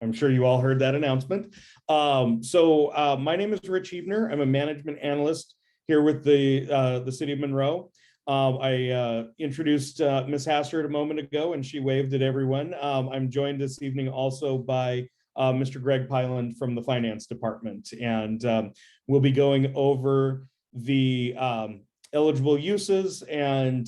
I'm sure you all heard that announcement. My name is Rich Hebner. I'm a management analyst here with the City of Monroe. I introduced Ms. Hassard a moment ago, and she waved at everyone. I'm joined this evening also by Mr. Greg Pyland from the Finance Department, and we'll be going over the eligible uses and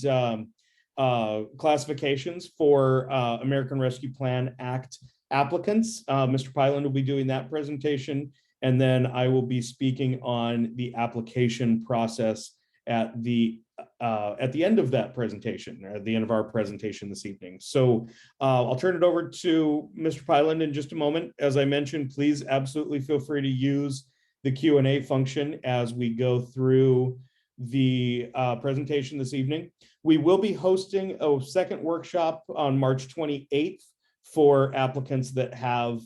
classifications for American Rescue Plan Act applicants. Mr. Pyland will be doing that presentation, and then I will be speaking on the application process at the end of that presentation, or at the end of our presentation this evening. So I'll turn it over to Mr. Pyland in just a moment. As I mentioned, please absolutely feel free to use the Q&A function as we go through the presentation this evening. We will be hosting a second workshop on March 28th for applicants that have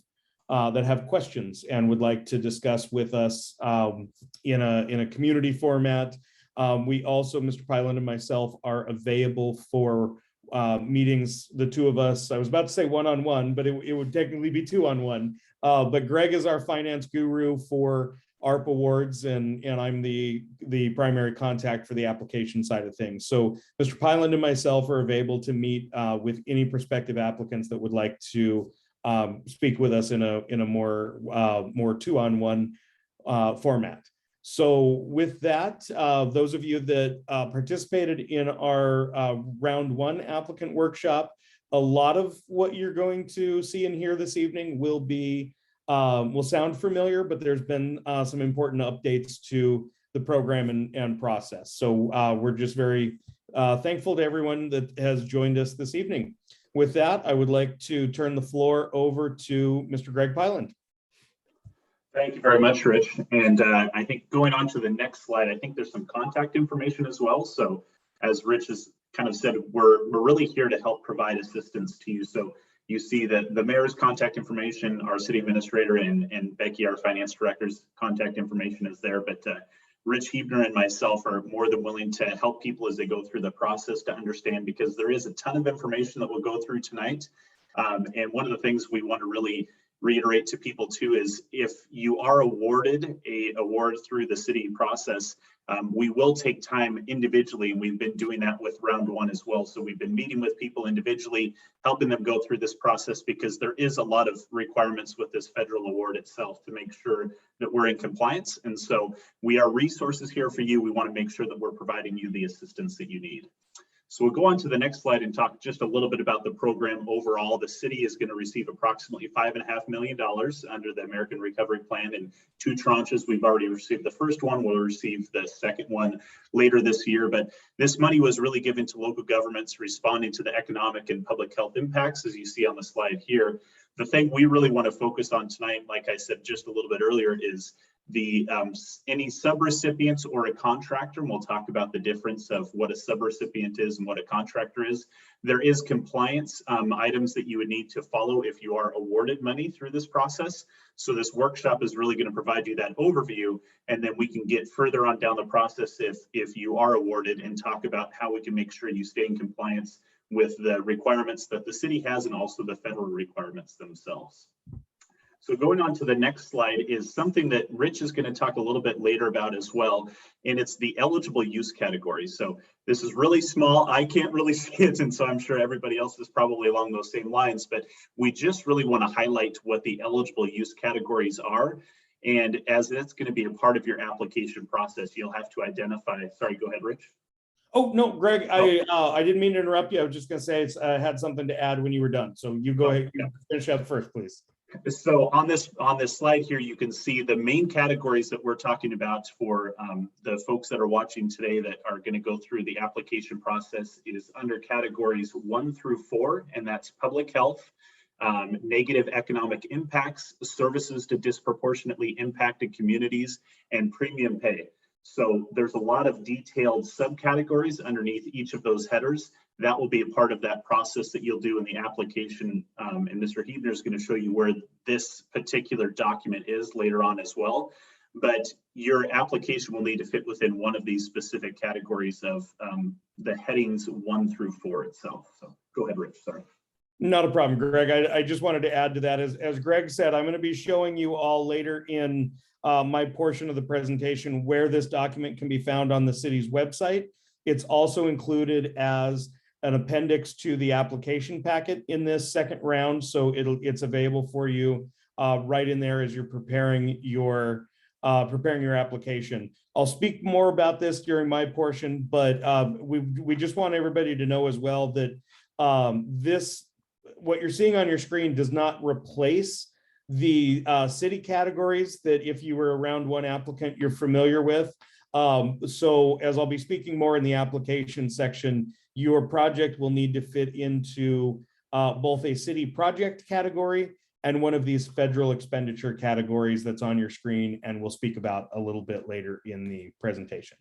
questions and would like to discuss with us in a community format. We also, Mr. Pyland and myself, are available for meetings, the two of us. I was about to say one-on-one, but it would technically be two-on-one. But Greg is our finance guru for ARP awards, and I'm the primary contact for the application side of things. So Mr. Pyland and myself are available to meet with any prospective applicants that would like to speak with us in a more two-on-one format. So with that, those of you that participated in our round one applicant workshop, a lot of what you're going to see and hear this evening will sound familiar, but there's been some important updates to the program and process. So we're just very thankful to everyone that has joined us this evening. With that, I would like to turn the floor over to Mr. Greg Pyland. Thank you very much, Rich. And I think going on to the next slide, I think there's some contact information as well. So as Rich has kind of said, we're really here to help provide assistance to you. So you see that the mayor's contact information, our city administrator, and Becky, our finance director's contact information is there. But Rich Hebner and myself are more than willing to help people as they go through the process to understand, because there is a ton of information that we'll go through tonight. And one of the things we want to really reiterate to people too is, if you are awarded an award through the city process, we will take time individually, and we've been doing that with round one as well. So we've been meeting with people individually, helping them go through this process, because there is a lot of requirements with this federal award itself to make sure that we're in compliance. And so we are resources here for you. We want to make sure that we're providing you the assistance that you need. So we'll go on to the next slide and talk just a little bit about the program overall. The city is going to receive approximately $5.5 million under the American Recovery Plan in 2 tranches. We've already received the first one. We'll receive the second one later this year. But this money was really given to local governments responding to the economic and public health impacts, as you see on the slide here. The thing we really want to focus on tonight, like I said just a little bit earlier, is the any subrecipients or a contractor, and we'll talk about the difference of what a subrecipient is and what a contractor is. There is compliance items that you would need to follow if you are awarded money through this process. So this workshop is really going to provide you that overview, and then we can get further on down the process if you are awarded, and talk about how we can make sure you stay in compliance with the requirements that the city has, and also the federal requirements themselves. So going on to the next slide is something that Rich is going to talk a little bit later about as well, and it's the eligible use category. So this is really small. I can't really see it, and so I'm sure everybody else is probably along those same lines, but we just really want to highlight what the eligible use categories are. And as that's going to be a part of your application process, you'll have to identify, sorry, go ahead, Rich. Oh, no, Greg, I didn't mean to interrupt you. I was just going to say I had something to add when you were done. So you go ahead, you finish up first, please. So on this slide here, you can see the main categories that we're talking about for the folks that are watching today that are going to go through the application process is under categories 1 through 4, and that's public health, negative economic impacts, services to disproportionately impacted communities, and premium pay. So there's a lot of detailed subcategories underneath each of those headers. That will be a part of that process that you'll do in the application. And Mr. Hebner is going to show you where this particular document is later on as well. But your application will need to fit within one of these specific categories of the headings 1 through 4 itself. So go ahead, Rich, sorry. Not a problem, Greg. I just wanted to add to that. As Greg said, I'm going to be showing you all later in my portion of the presentation where this document can be found on the city's website. It's also included as an appendix to the application packet in this second round. So it's available for you right in there as you're preparing your application. I'll speak more about this during my portion, but we just want everybody to know as well that what you're seeing on your screen does not replace the city categories that if you were around one applicant you're familiar with. So as I'll be speaking more in the application section, your project will need to fit into both a city project category and one of these federal expenditure categories that's on your screen, and we'll speak about a little bit later in the presentation.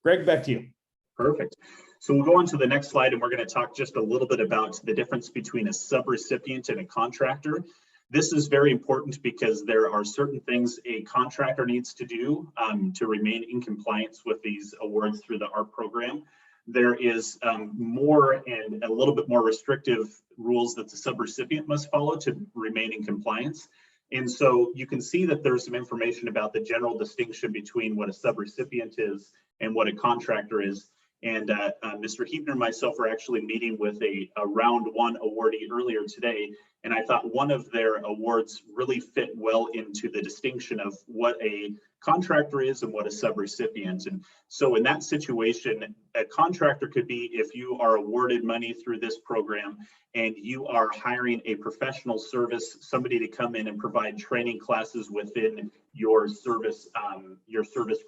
Greg, back to you. Perfect. So we'll go on to the next slide, and we're going to talk just a little bit about the difference between a subrecipient and a contractor. This is very important because there are certain things a contractor needs to do to remain in compliance with these awards through the ARP program. There is more and a little bit more restrictive rules that the subrecipient must follow to remain in compliance. And so you can see that there's some information about the general distinction between what a subrecipient is and what a contractor is. And Mr. Huebner and myself were actually meeting with a round one awardee earlier today. And I thought one of their awards really fit well into the distinction of what a contractor is and what a subrecipient. And so in that situation, a contractor could be if you are awarded money through this program and you are hiring a professional service, somebody to come in and provide training classes within your service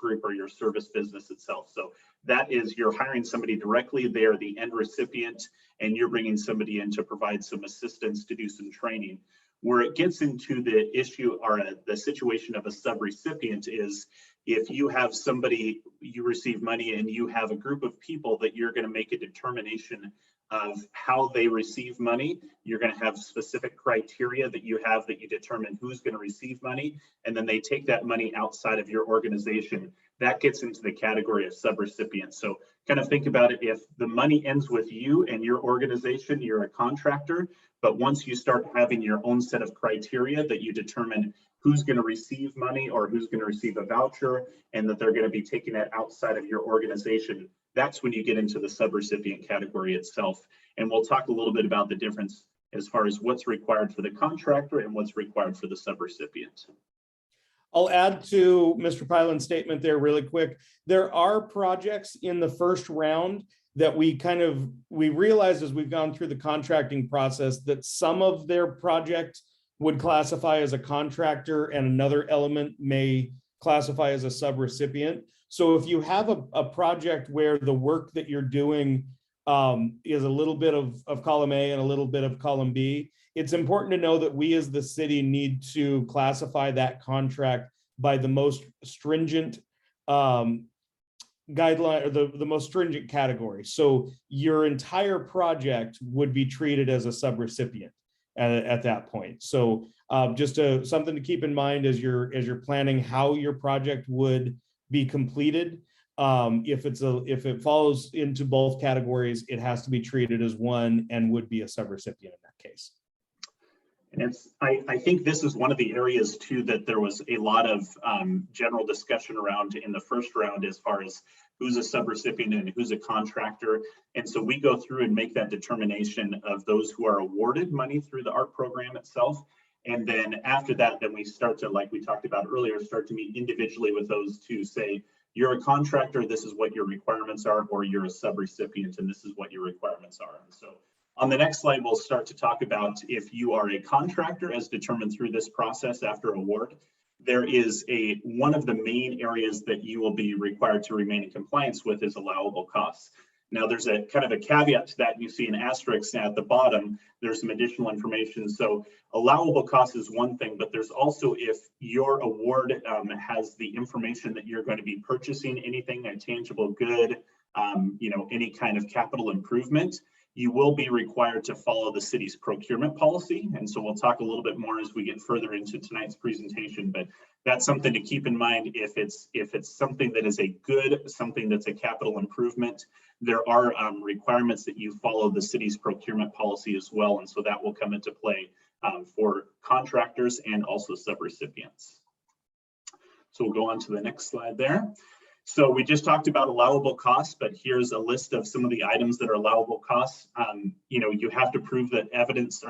group or your service business itself. So that is, you're hiring somebody directly, they're the end recipient, and you're bringing somebody in to provide some assistance to do some training. Where it gets into the issue or the situation of a subrecipient is if you have somebody, you receive money and you have a group of people that you're going to make a determination of how they receive money. You're going to have specific criteria that you determine who's going to receive money, and then they take that money outside of your organization. That gets into the category of subrecipient. So kind of think about it, if the money ends with you and your organization, you're a contractor, but once you start having your own set of criteria that you determine who's going to receive money or who's going to receive a voucher, and that they're going to be taking that outside of your organization, that's when you get into the subrecipient category itself. And we'll talk a little bit about the difference as far as what's required for the contractor and what's required for the subrecipient. I'll add to Mr. Pyland's statement there really quick. There are projects in the first round that we realized as we've gone through the contracting process that some of their project would classify as a contractor and another element may classify as a subrecipient. So if you have a project where the work that you're doing is a little bit of column A and a little bit of column B, it's important to know that we as the city need to classify that contract by the most stringent guideline, or the most stringent category. So your entire project would be treated as a subrecipient at that point. So just something to keep in mind as you're planning how your project would be completed. If it falls into both categories, it has to be treated as one and would be a subrecipient in that case. And I think this is one of the areas too that there was a lot of general discussion around in the first round as far as who's a subrecipient and who's a contractor. And so we go through and make that determination of those who are awarded money through the ARP program itself. And then after that, then we start to, like we talked about earlier, start to meet individually with those to say, you're a contractor, this is what your requirements are, or you're a subrecipient and this is what your requirements are. And so on the next slide, we'll start to talk about if you are a contractor as determined through this process after award. There is one of the main areas that you will be required to remain in compliance with is allowable costs. Now there's a kind of a caveat to that. You see an asterisk at the bottom, there's some additional information. So allowable costs is one thing, but there's also if your award has the information that you're going to be purchasing anything, a tangible good, any kind of capital improvement, you will be required to follow the city's procurement policy. And so we'll talk a little bit more as we get further into tonight's presentation, but that's something to keep in mind. If it's something that is something that's a capital improvement, there are requirements that you follow the city's procurement policy as well. And so that will come into play for contractors and also subrecipients. So we'll go on to the next slide there. So we just talked about allowable costs, but here's a list of some of the items that are allowable costs. You have to prove that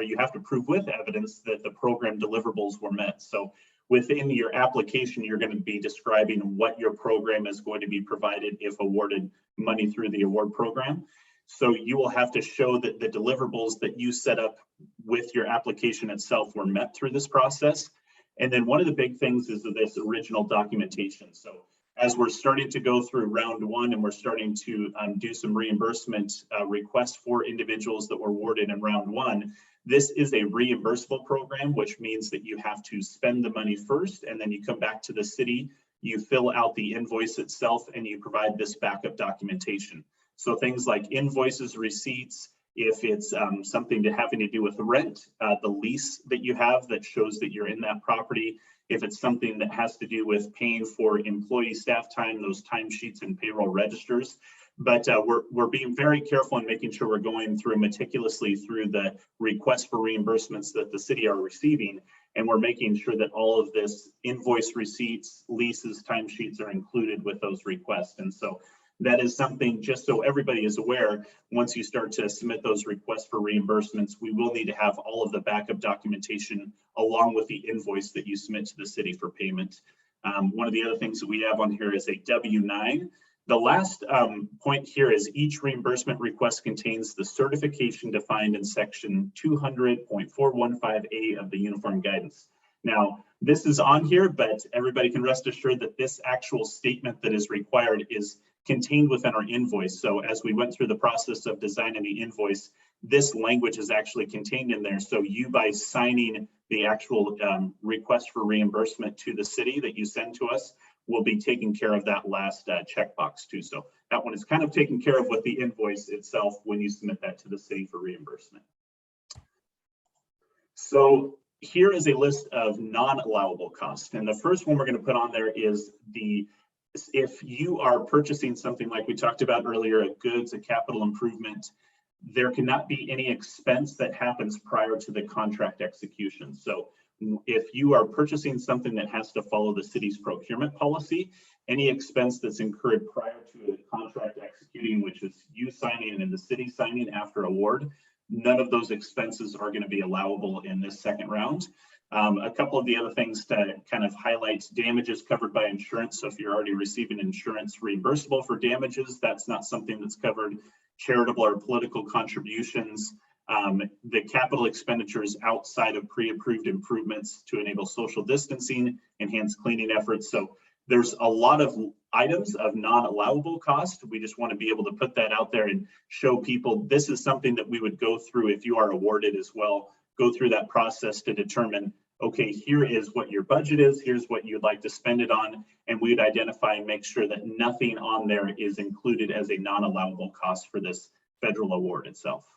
you have to prove with evidence that the program deliverables were met. So within your application, you're going to be describing what your program is going to be provided if awarded money through the award program. So you will have to show that the deliverables that you set up with your application itself were met through this process. And then one of the big things is this original documentation. So as we're starting to go through round one and we're starting to do some reimbursement requests for individuals that were awarded in round one, this is a reimbursable program, which means that you have to spend the money first, and then you come back to the city, you fill out the invoice itself, and you provide this backup documentation. So things like invoices, receipts, if it's something having to do with rent, the lease that you have that shows that you're in that property, if it's something that has to do with paying for employee staff time, those timesheets and payroll registers. But we're being very careful in making sure we're going through meticulously through the requests for reimbursements that the city are receiving. And we're making sure that all of this invoice, receipts, leases, timesheets are included with those requests. And so that is something, just so everybody is aware, once you start to submit those requests for reimbursements, we will need to have all of the backup documentation along with the invoice that you submit to the city for payment. One of the other things that we have on here is a W-9. The last point here is each reimbursement request contains the certification defined in section 200.415A of the Uniform Guidance. Now, this is on here, but everybody can rest assured that this actual statement that is required is contained within our invoice. So as we went through the process of designing the invoice, this language is actually contained in there. So you, by signing the actual request for reimbursement to the city that you send to us, will be taking care of that last checkbox too. So that one is kind of taken care of with the invoice itself when you submit that to the city for reimbursement. So here is a list of non-allowable costs. And the first one we're going to put on there is if you are purchasing something like we talked about earlier, a goods, a capital improvement, there cannot be any expense that happens prior to the contract execution. So if you are purchasing something that has to follow the city's procurement policy, any expense that's incurred prior to the contract executing, which is you signing and the city signing after award, none of those expenses are going to be allowable in this second round. A couple of the other things to kind of highlight: damages covered by insurance. So if you're already receiving insurance reimbursable for damages, that's not something that's covered. Charitable or political contributions, the capital expenditures outside of pre-approved improvements to enable social distancing, enhance cleaning efforts. So there's a lot of items of non-allowable cost. We just want to be able to put that out there and show people this is something that we would go through if you are awarded as well. Go through that process to determine, okay, here is what your budget is, here's what you'd like to spend it on, and we'd identify and make sure that nothing on there is included as a non-allowable cost for this federal award itself.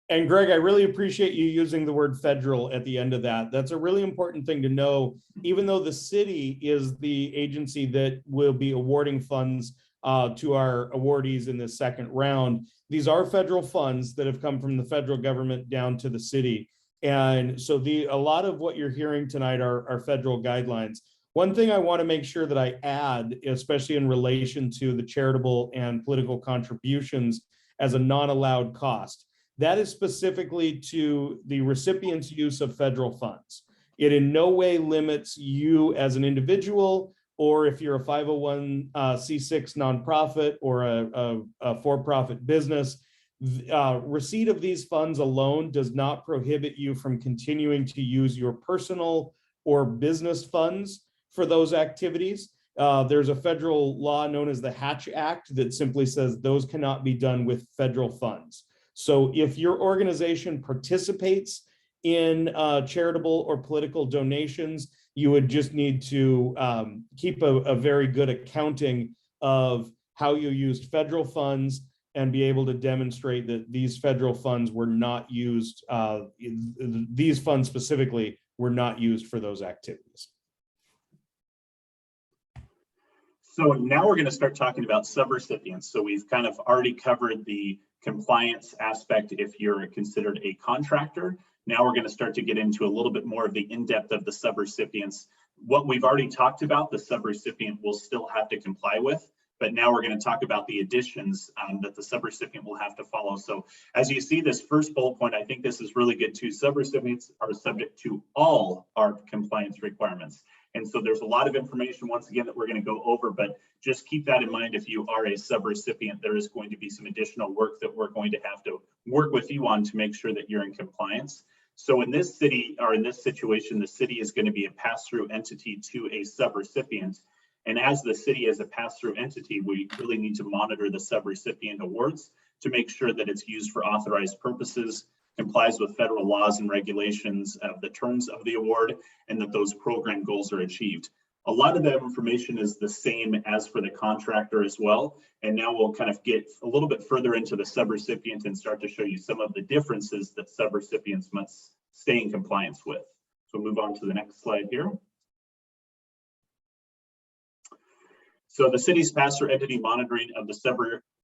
And Greg, I really appreciate you using the word federal at the end of that. That's a really important thing to know. Even though the city is the agency that will be awarding funds to our awardees in this second round, these are federal funds that have come from the federal government down to the city. And so a lot of what you're hearing tonight are federal guidelines. One thing I want to make sure that I add, especially in relation to the charitable and political contributions as a non-allowed cost, that is specifically to the recipient's use of federal funds. It in no way limits you as an individual, or if you're a 501c6 nonprofit or a for-profit business. Receipt of these funds alone does not prohibit you from continuing to use your personal or business funds for those activities. There's a federal law known as the Hatch Act that simply says those cannot be done with federal funds. So if your organization participates in charitable or political donations, you would just need to keep a very good accounting of how you used federal funds and be able to demonstrate that these federal funds were not used, these funds specifically were not used for those activities. So now we're going to start talking about subrecipients. So we've kind of already covered the compliance aspect if you're considered a contractor. Now we're going to start to get into a little bit more of the in-depth of the subrecipients. What we've already talked about, the subrecipient will still have to comply with, but now we're going to talk about the additions that the subrecipient will have to follow. So as you see this first bullet point, I think this is really good too. Subrecipients are subject to all ARP compliance requirements. And so there's a lot of information, once again, that we're going to go over, but just keep that in mind. If you are a subrecipient, there is going to be some additional work that we're going to have to work with you on to make sure that you're in compliance. So in this city, or in this situation, the city is going to be a pass-through entity to a subrecipient. And as the city is a pass-through entity, we really need to monitor the subrecipient awards to make sure that it's used for authorized purposes, complies with federal laws and regulations of the terms of the award, and that those program goals are achieved. A lot of that information is the same as for the contractor as well. And now we'll kind of get a little bit further into the subrecipient and start to show you some of the differences that subrecipients must stay in compliance with. So we'll move on to the next slide here. So the city's pass-through entity monitoring of the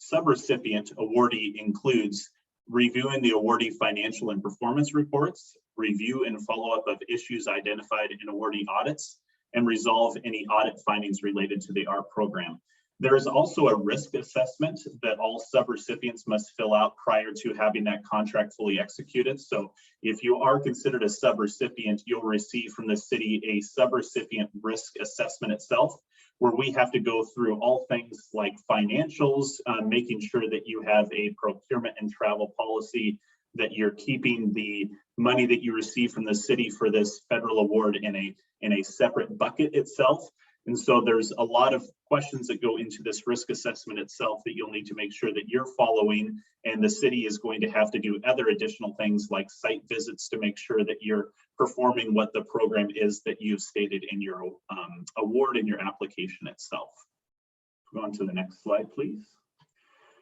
subrecipient awardee includes reviewing the awardee financial and performance reports, review and follow-up of issues identified in awardee audits, and resolve any audit findings related to the ARP program. There is also a risk assessment that all subrecipients must fill out prior to having that contract fully executed. So if you are considered a subrecipient, you'll receive from the city a subrecipient risk assessment itself, where we have to go through all things like financials, making sure that you have a procurement and travel policy, that you're keeping the money that you receive from the city for this federal award in a separate bucket itself. And so there's a lot of questions that go into this risk assessment itself that you'll need to make sure that you're following, and the city is going to have to do other additional things like site visits to make sure that you're performing what the program is that you've stated in your award and your application itself. Go on to the next slide, please.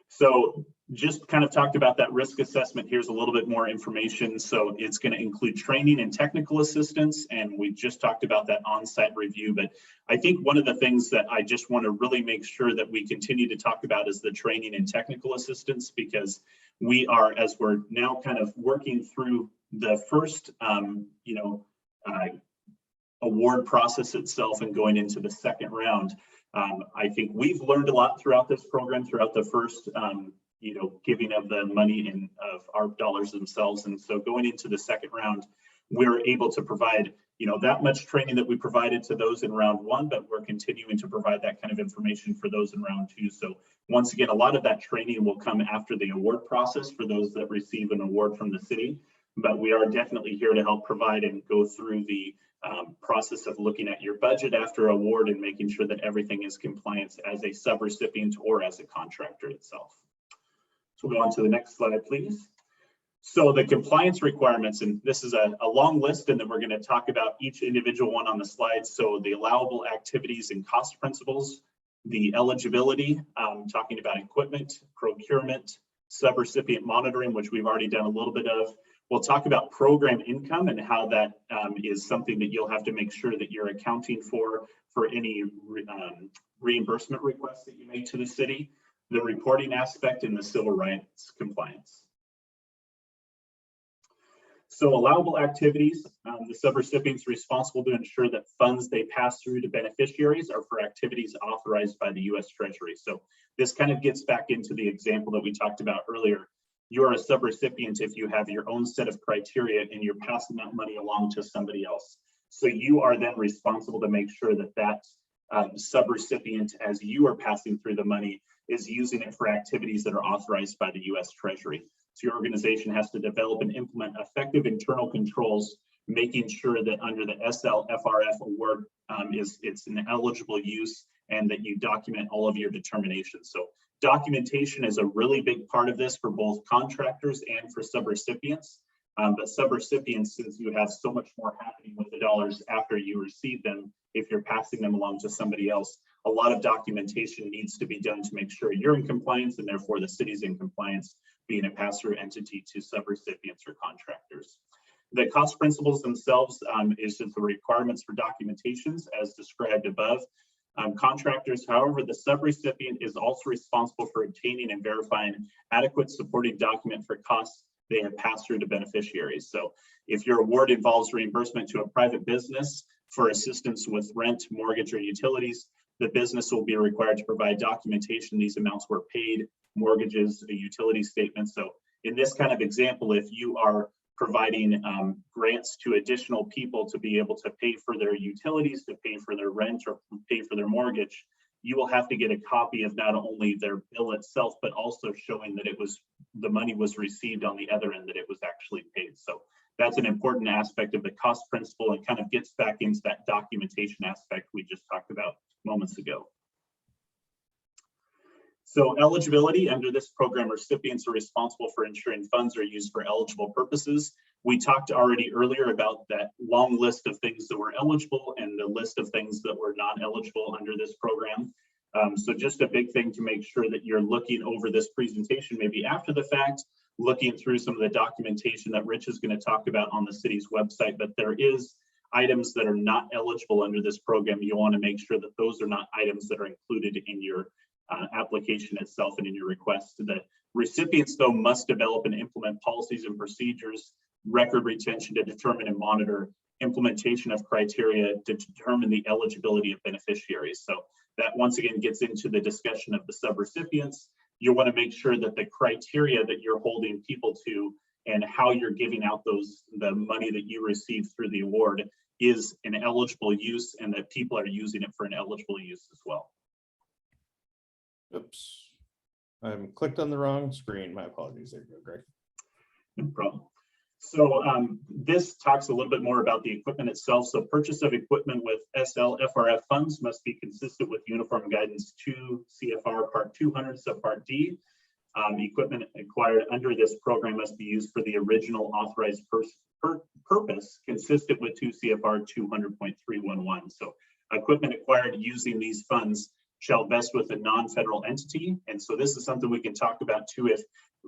So just kind of talked about that risk assessment. Here's a little bit more information. So it's going to include training and technical assistance, and we just talked about that on-site review. But I think one of the things that I just want to really make sure that we continue to talk about is the training and technical assistance, because we are, as we're now kind of working through the first, award process itself and going into the second round. I think we've learned a lot throughout this program, throughout the first, giving of the money and of ARP dollars themselves. And so going into the second round, we're able to provide, that much training that we provided to those in round one, but we're continuing to provide that kind of information for those in round two. So once again, a lot of that training will come after the award process for those that receive an award from the city. But we are definitely here to help provide and go through the process of looking at your budget after award and making sure that everything is compliant as a subrecipient or as a contractor itself. So we'll go on to the next slide, please. So the compliance requirements, and this is a long list, and then we're going to talk about each individual one on the slide. So the allowable activities and cost principles, the eligibility, talking about equipment, procurement, subrecipient monitoring, which we've already done a little bit of. We'll talk about program income and how that is something that you'll have to make sure that you're accounting for any reimbursement requests that you make to the city, the reporting aspect, and the civil rights compliance. So allowable activities, the subrecipient is responsible to ensure that funds they pass through to beneficiaries are for activities authorized by the U.S. Treasury. So this kind of gets back into the example that we talked about earlier. You're a subrecipient if you have your own set of criteria and you're passing that money along to somebody else. So you are then responsible to make sure that that subrecipient, as you are passing through the money, is using it for activities that are authorized by the U.S. Treasury. So your organization has to develop and implement effective internal controls, making sure that under the SLFRF award, it's an eligible use, and that you document all of your determinations. So documentation is a really big part of this for both contractors and for subrecipients. But subrecipients, since you have so much more happening with the dollars after you receive them, if you're passing them along to somebody else, a lot of documentation needs to be done to make sure you're in compliance and therefore the city's in compliance, being a pass-through entity to subrecipients or contractors. The cost principles themselves is just the requirements for documentations as described above. Contractors, however, the subrecipient is also responsible for obtaining and verifying adequate supporting document for costs they have passed through to beneficiaries. So if your award involves reimbursement to a private business for assistance with rent, mortgage, or utilities, the business will be required to provide documentation these amounts were paid, mortgages, a utility statement. So in this kind of example, if you are providing grants to additional people to be able to pay for their utilities, to pay for their rent, or pay for their mortgage, you will have to get a copy of not only their bill itself, but also showing that the money was received on the other end, that it was actually paid. So that's an important aspect of the cost principle and kind of gets back into that documentation aspect we just talked about moments ago. So eligibility under this program, recipients are responsible for ensuring funds are used for eligible purposes. We talked already earlier about that long list of things that were eligible and the list of things that were not eligible under this program. So just a big thing to make sure that you're looking over this presentation, maybe after the fact, looking through some of the documentation that Rich is going to talk about on the city's website, but there is items that are not eligible under this program. You want to make sure that those are not items that are included in your application itself and in your request. The recipients, though, must develop and implement policies and procedures, record retention to determine and monitor implementation of criteria to determine the eligibility of beneficiaries. So that once again gets into the discussion of the subrecipients. You want to make sure that the criteria that you're holding people to and how you're giving out the money that you receive through the award is an eligible use and that people are using it for an eligible use as well. Oops, I clicked on the wrong screen. My apologies. There you go, Greg. No problem. So this talks a little bit more about the equipment itself. So purchase of equipment with SLFRF funds must be consistent with Uniform Guidance 2 CFR Part 200 Subpart D. Equipment acquired under this program must be used for the original authorized purpose consistent with 2 CFR 200.311. So equipment acquired using these funds shall vest with a non-federal entity. And so this is something we can talk about too. If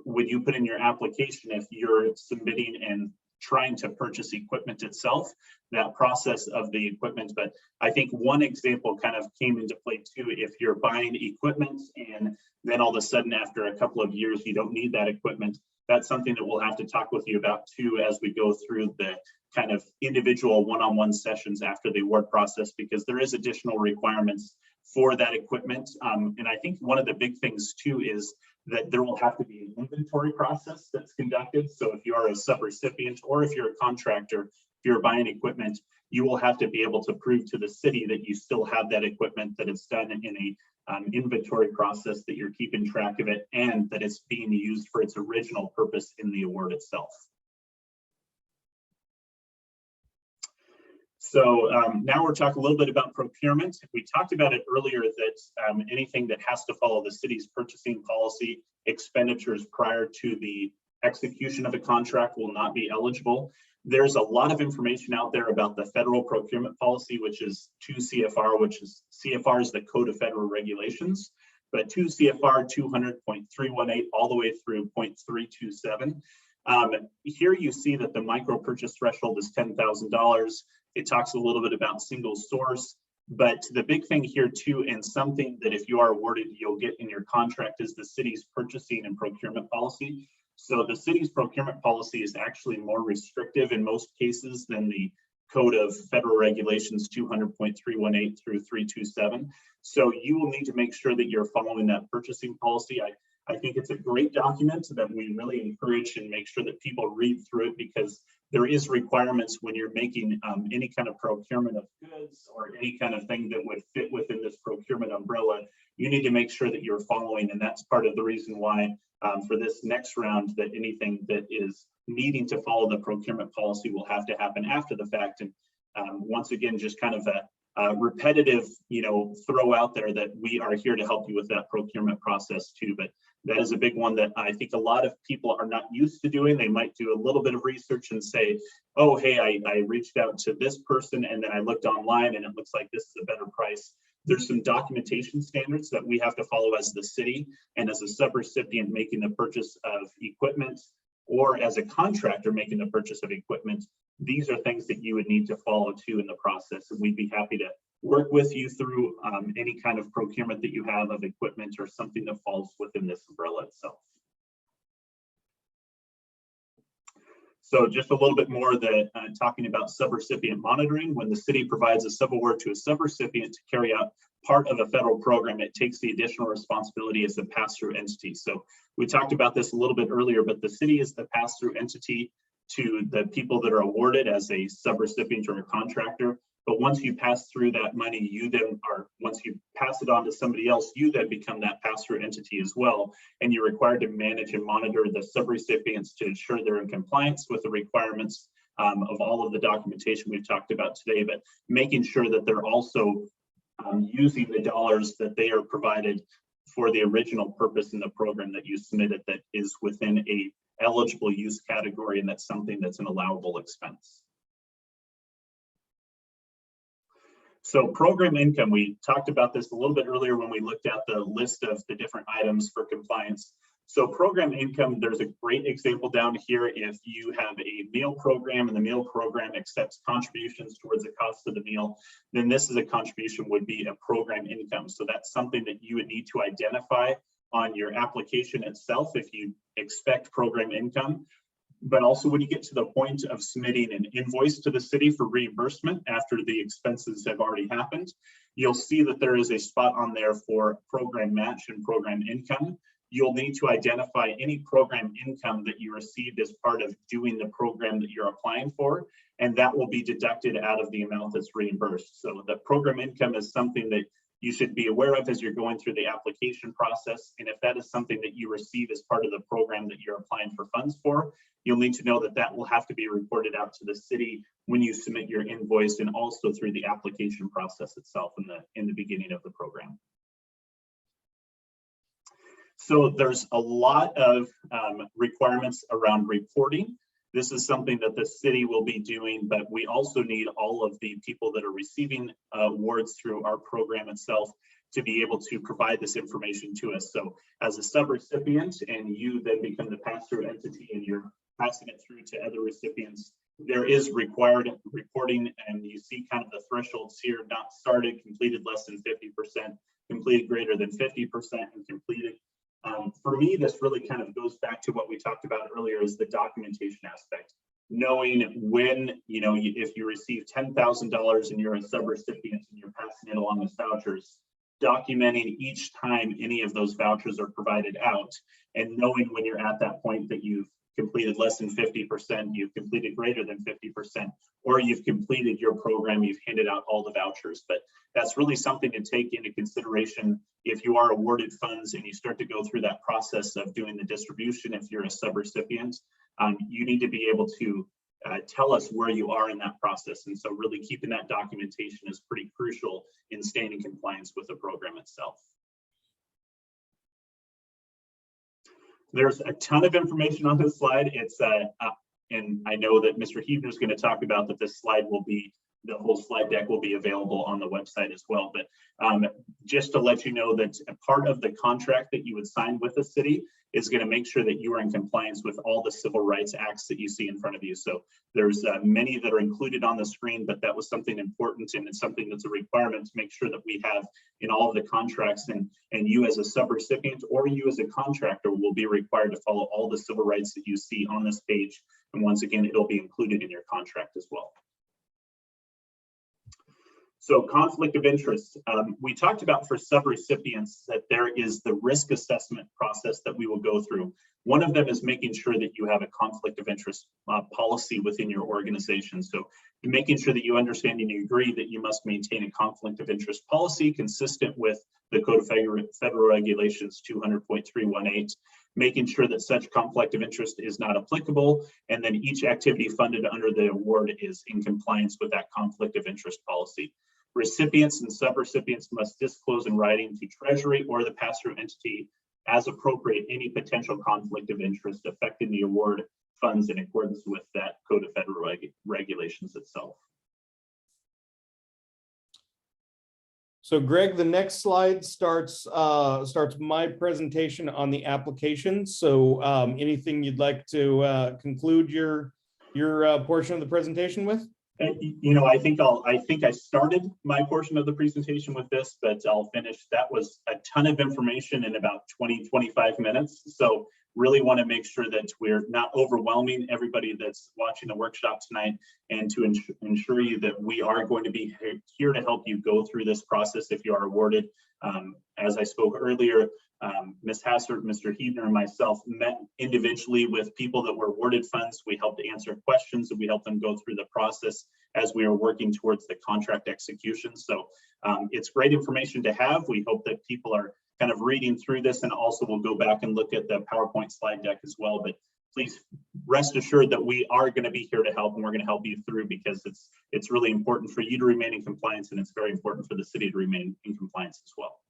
when you put in your application, if you're submitting and trying to purchase equipment itself, that process of the equipment. But I think one example kind of came into play too. If you're buying equipment and then all of a sudden after a couple of years, you don't need that equipment, that's something that we'll have to talk with you about too as we go through the kind of individual one-on-one sessions after the award process, because there is additional requirements for that equipment. And I think one of the big things too is that there will have to be an inventory process that's conducted. So if you are a subrecipient or if you're a contractor, if you're buying equipment, you will have to be able to prove to the city that you still have that equipment, that it's done in a inventory process, that you're keeping track of it, and that it's being used for its original purpose in the award itself. So now we're talking a little bit about procurement. We talked about it earlier that anything that has to follow the city's purchasing policy, expenditures prior to the execution of a contract will not be eligible. There's a lot of information out there about the federal procurement policy, which is 2 CFR, which is CFR is the Code of Federal Regulations, but 2 CFR 200.318 all the way through 0.327. Here you see that the micro purchase threshold is $10,000. It talks a little bit about single source, but the big thing here too, and something that if you are awarded, you'll get in your contract, is the city's purchasing and procurement policy. So the city's procurement policy is actually more restrictive in most cases than the Code of Federal Regulations 200.318 through 327. So you will need to make sure that you're following that purchasing policy. I think it's a great document that we really encourage and make sure that people read through it, because there is requirements when you're making any kind of procurement of goods or any kind of thing that would fit within this procurement umbrella. You need to make sure that you're following, and that's part of the reason why for this next round, that anything that is needing to follow the procurement policy will have to happen after the fact. And once again, just kind of a repetitive, throw out there that we are here to help you with that procurement process too. But that is a big one that I think a lot of people are not used to doing. They might do a little bit of research and say, oh, hey, I reached out to this person and then I looked online and it looks like this is a better price. There's some documentation standards that we have to follow as the city and as a subrecipient making the purchase of equipment, or as a contractor making the purchase of equipment. These are things that you would need to follow too in the process, and we'd be happy to work with you through any kind of procurement that you have of equipment or something that falls within this umbrella itself. So just a little bit more talking about subrecipient monitoring. When the city provides a subaward to a subrecipient to carry out part of a federal program, it takes the additional responsibility as a pass-through entity. So we talked about this a little bit earlier, but the city is the pass-through entity to the people that are awarded as a subrecipient or a contractor. But once you pass through that money, once you pass it on to somebody else, you then become that pass-through entity as well. And you're required to manage and monitor the subrecipients to ensure they're in compliance with the requirements of all of the documentation we've talked about today, but making sure that they're also using the dollars that they are provided for the original purpose in the program that you submitted that is within a eligible use category, and that's something that's an allowable expense. So program income, we talked about this a little bit earlier when we looked at the list of the different items for compliance. So program income, there's a great example down here. If you have a meal program and the meal program accepts contributions towards the cost of the meal, then this is a contribution would be a program income. So that's something that you would need to identify on your application itself if you expect program income. But also when you get to the point of submitting an invoice to the city for reimbursement after the expenses have already happened, you'll see that there is a spot on there for program match and program income. You'll need to identify any program income that you received as part of doing the program that you're applying for, and that will be deducted out of the amount that's reimbursed. So the program income is something that you should be aware of as you're going through the application process. And if that is something that you receive as part of the program that you're applying for funds for, you'll need to know that that will have to be reported out to the city when you submit your invoice, and also through the application process itself in the beginning of the program. So there's a lot of requirements around reporting. This is something that the city will be doing, but we also need all of the people that are receiving awards through our program itself to be able to provide this information to us. So as a subrecipient, and you then become the pass-through entity and you're passing it through to other recipients, there is required reporting, and you see kind of the thresholds here: not started, completed less than 50%, completed greater than 50%, and completed. For me, this really kind of goes back to what we talked about earlier, is the documentation aspect. Knowing when, if you receive $10,000 and you're a subrecipient and you're passing it along as vouchers, documenting each time any of those vouchers are provided out, and knowing when you're at that point that you've completed less than 50%, you've completed greater than 50%, or you've completed your program, you've handed out all the vouchers. But that's really something to take into consideration if you are awarded funds and you start to go through that process of doing the distribution. If you're a subrecipient, you need to be able to tell us where you are in that process. And so really keeping that documentation is pretty crucial in staying in compliance with the program itself. There's a ton of information on this slide. It's and I know that Mr. Huebner is going to talk about that this slide will be, the whole slide deck will be available on the website as well. But just to let you know that a part of the contract that you would sign with the city is going to make sure that you are in compliance with all the civil rights acts that you see in front of you. So there's many that are included on the screen, but that was something important, and it's something that's a requirement to make sure that we have in all of the contracts. And you as a subrecipient or you as a contractor will be required to follow all the civil rights that you see on this page. And once again, it'll be included in your contract as well. So conflict of interest, we talked about for subrecipients that there is the risk assessment process that we will go through. One of them is making sure that you have a conflict of interest policy within your organization. So making sure that you understand and you agree that you must maintain a conflict of interest policy consistent with the Code of Federal Regulations 200.318, making sure that such conflict of interest is not applicable, and then each activity funded under the award is in compliance with that conflict of interest policy. Recipients and subrecipients must disclose in writing to Treasury or the pass-through entity as appropriate any potential conflict of interest affecting the award funds in accordance with that Code of Federal Regulations itself. So Greg, the next slide starts my presentation on the application. So anything you'd like to conclude your portion of the presentation with? You know, I think I started my portion of the presentation with this, but I'll finish. That was a ton of information in about 20-25 minutes. So really want to make sure that we're not overwhelming everybody that's watching the workshop tonight, and to ensure you that we are going to be here to help you go through this process if you are awarded. As I spoke earlier, Ms. Hassert, Mr. Hebner, and myself met individually with people that were awarded funds. We helped answer questions and we helped them go through the process as we are working towards the contract execution. So it's great information to have. We hope that people are kind of reading through this, and also we'll go back and look at the PowerPoint slide deck as well. But please rest assured that we are going to be here to help, and we're going to help you through, because it's really important for you to remain in compliance, and it's very important for the city to remain in compliance as well.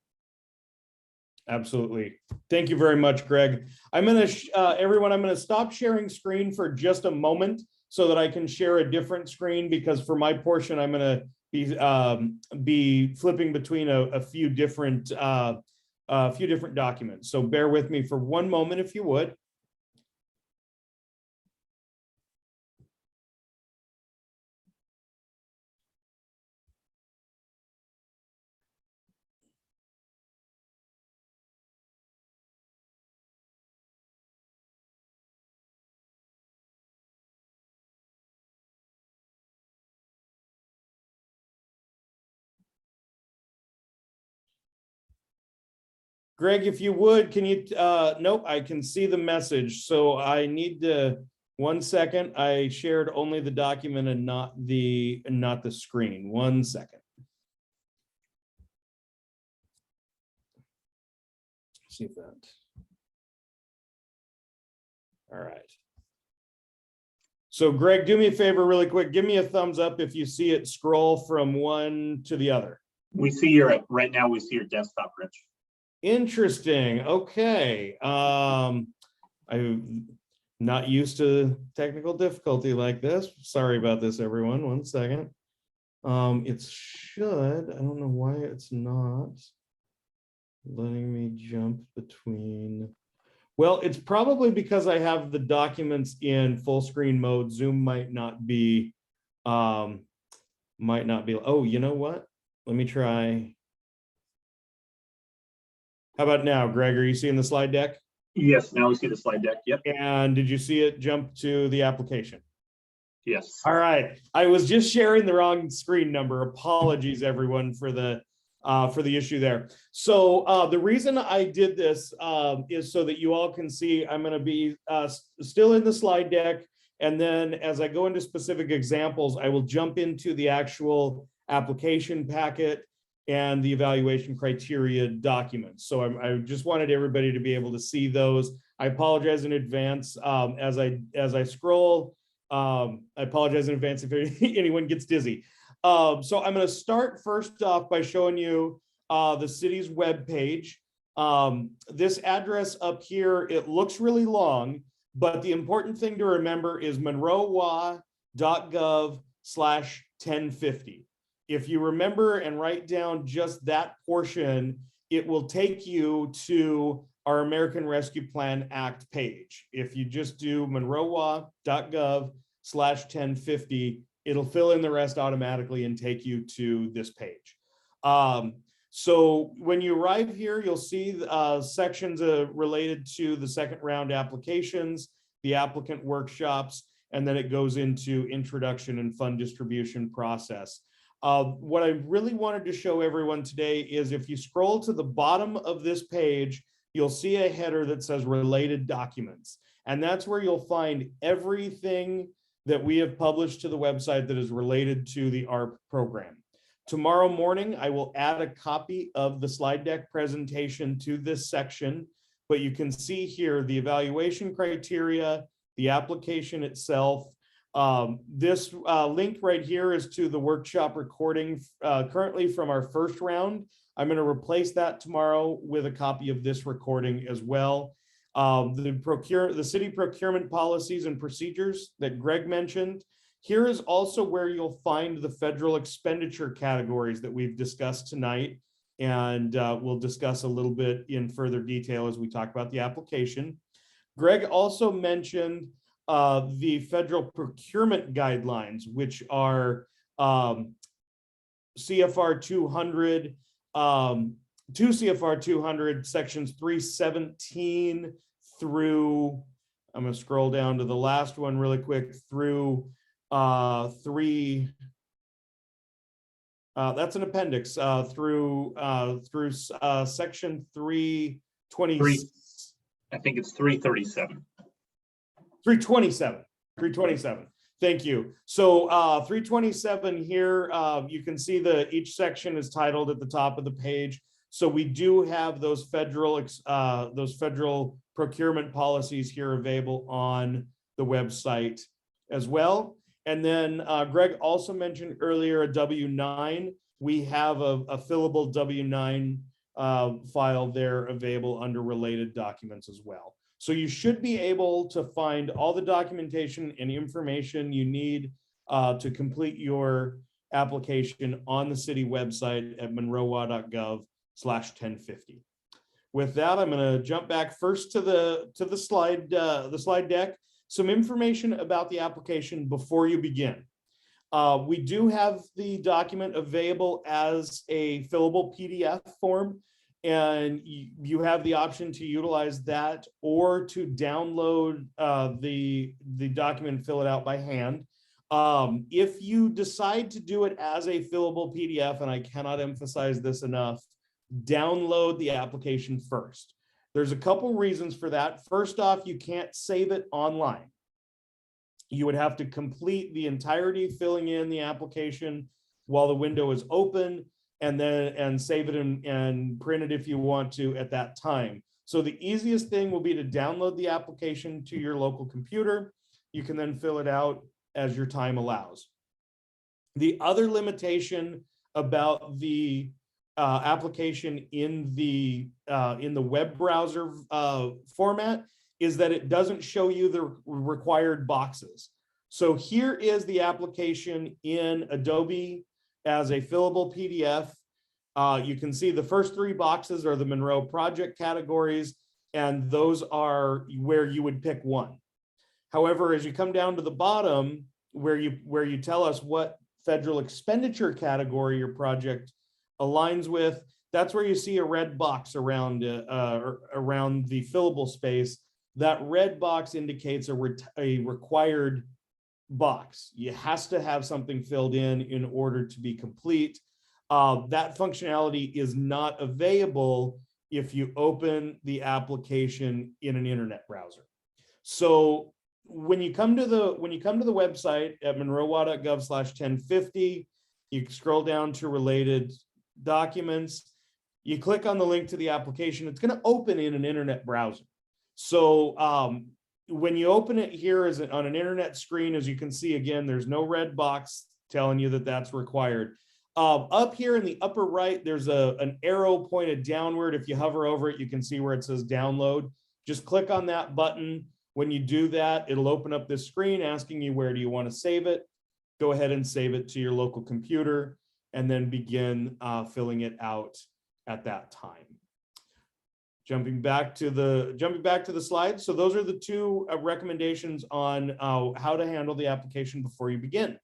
Absolutely. Thank you very much, Greg. I'm going to, everyone, I'm going to stop sharing screen for just a moment so that I can share a different screen, because for my portion, I'm going to be flipping between a few different documents. So bear with me for one moment, if you would. Greg, if you would, can you, nope, I can see the message. So I need to, 1 second. I shared only the document and not the screen. 1 second. See if that. All right. So Greg, do me a favor really quick. Give me a thumbs up if you see it scroll from one to the other. We see your, right now we see your desktop, Rich. Interesting. Okay. I'm not used to technical difficulty like this. Sorry about this, everyone. 1 second. It should, I don't know why it's not letting me jump between. Well, it's probably because I have the documents in full screen mode. Zoom might not be, oh, you know what? Let me try. How about now, Greg? Are you seeing the slide deck? Yes, now we see the slide deck. Yep. And did you see it jump to the application? Yes. All right. I was just sharing the wrong screen number. Apologies, everyone, for the issue there. So the reason I did this is so that you all can see. I'm going to be still in the slide deck, and then as I go into specific examples, I will jump into the actual application packet and the evaluation criteria documents. So I just wanted everybody to be able to see those. I apologize in advance as I scroll. I apologize in advance if anyone gets dizzy. So I'm going to start first off by showing you the city's webpage. This address up here, it looks really long, but the important thing to remember is monroewa.gov/1050. If you remember and write down just that portion, it will take you to our American Rescue Plan Act page. If you just do monroewa.gov/1050, it'll fill in the rest automatically and take you to this page. So when you arrive here, you'll see sections related to the second round applications, the applicant workshops, and then it goes into introduction and fund distribution process. What I really wanted to show everyone today is if you scroll to the bottom of this page, you'll see a header that says related documents. And that's where you'll find everything that we have published to the website that is related to the ARP program. Tomorrow morning, I will add a copy of the slide deck presentation to this section, but you can see here the evaluation criteria, the application itself. This link right here is to the workshop recording currently from our first round. I'm going to replace that tomorrow with a copy of this recording as well. The city procurement policies and procedures that Greg mentioned. Here is also where you'll find the federal expenditure categories that we've discussed tonight. and we'll discuss a little bit in further detail as we talk about the application. Greg also mentioned the federal procurement guidelines, which are CFR 200, 2 CFR 200, sections 317 through, I'm going to scroll down to the last one really quick, through that's an appendix, through section 320. I think it's 337. 327. Thank you. So 327 here, you can see each section is titled at the top of the page. So we do have those federal procurement policies here available on the website as well. And then Greg also mentioned earlier a W-9. We have a fillable W-9 file there available under related documents as well. So you should be able to find all the documentation and information you need to complete your application on the city website at monroewa.gov/1050. With that, I'm going to jump back first to the slide deck. Some information about the application before you begin. We do have the document available as a fillable PDF form, and you have the option to utilize that or to download the document and fill it out by hand. If you decide to do it as a fillable PDF, and I cannot emphasize this enough, download the application first. There's a couple reasons for that. First off, you can't save it online. You would have to complete the entirety filling in the application while the window is open, and save it and print it if you want to at that time. So the easiest thing will be to download the application to your local computer. You can then fill it out as your time allows. The other limitation about the application in the web browser format is that it doesn't show you the required boxes. So here is the application in Adobe as a fillable PDF. You can see the first 3 boxes are the Monroe project categories, and those are where you would pick one. However, as you come down to the bottom, where you tell us what federal expenditure category your project aligns with, that's where you see a red box around the fillable space. That red box indicates a required box. You has to have something filled in order to be complete. That functionality is not available if you open the application in an internet browser. So when you come to the website at monroewa.gov/1050, you scroll down to related documents, you click on the link to the application, it's going to open in an internet browser. So when you open it here on an internet screen, as you can see, again, there's no red box telling you that that's required. Up here in the upper right, there's an arrow pointed downward. If you hover over it, you can see where it says download. Just click on that button. When you do that, it'll open up this screen asking you where do you want to save it. Go ahead and save it to your local computer and then begin filling it out at that time. Jumping back to the slide. So those are the 2 recommendations on how to handle the application before you begin.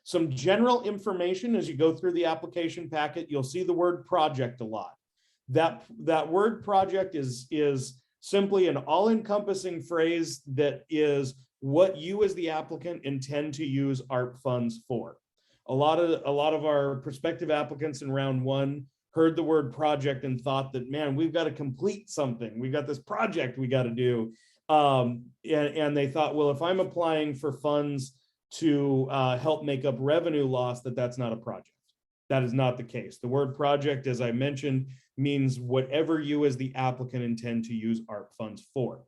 Some general information as you go through the application packet, you'll see the word project a lot. That word project is simply an all-encompassing phrase that is what you as the applicant intend to use ARP funds for. A lot of our prospective applicants in round 1 heard the word project and thought that, man, we've got to complete something. We've got this project we got to do. And they thought, well, if I'm applying for funds to help make up revenue loss, that's not a project. That is not the case. The word project, as I mentioned, means whatever you as the applicant intend to use ARP funds for.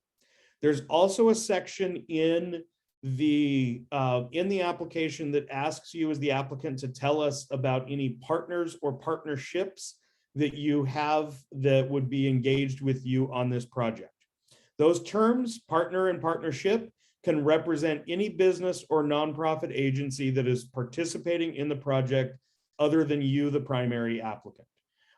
There's also a section in the application that asks you as the applicant to tell us about any partners or partnerships that you have that would be engaged with you on this project. Those terms, partner and partnership, can represent any business or nonprofit agency that is participating in the project other than you, the primary applicant.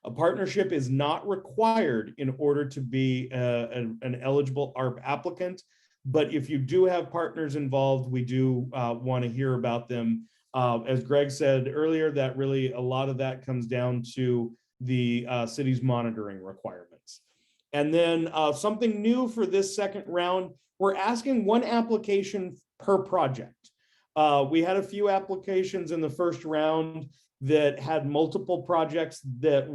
A partnership is not required in order to be an eligible ARP applicant, but if you do have partners involved, we do want to hear about them. As Greg said earlier, that really a lot of that comes down to the city's monitoring requirements. And then something new for this second round, we're asking one application per project. We had a few applications in the first round that had multiple projects that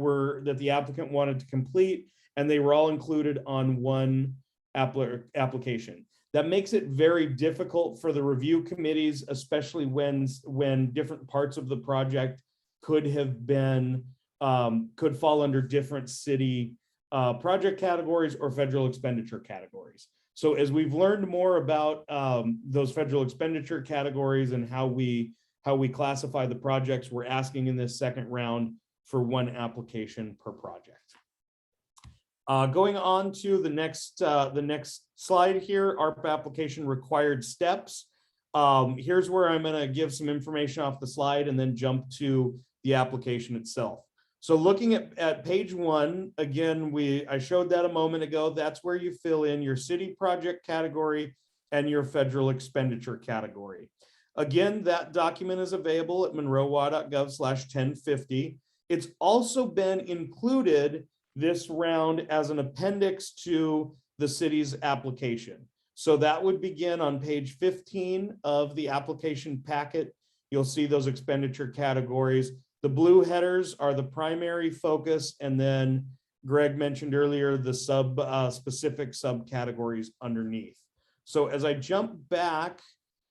the applicant wanted to complete, and they were all included on one application. That makes it very difficult for the review committees, especially when different parts of the project could have been could fall under different city project categories or federal expenditure categories. So as we've learned more about those federal expenditure categories and how we classify the projects, we're asking in this second round for one application per project. Going on to the next slide here, ARP application required steps. Here's where I'm going to give some information off the slide and then jump to the application itself. So looking at page 1, again, I showed that a moment ago. That's where you fill in your city project category and your federal expenditure category. Again, that document is available at monroewa.gov/1050. It's also been included this round as an appendix to the city's application. So that would begin on page 15 of the application packet. You'll see those expenditure categories. The blue headers are the primary focus, and then Greg mentioned earlier the specific subcategories underneath. So as I jump back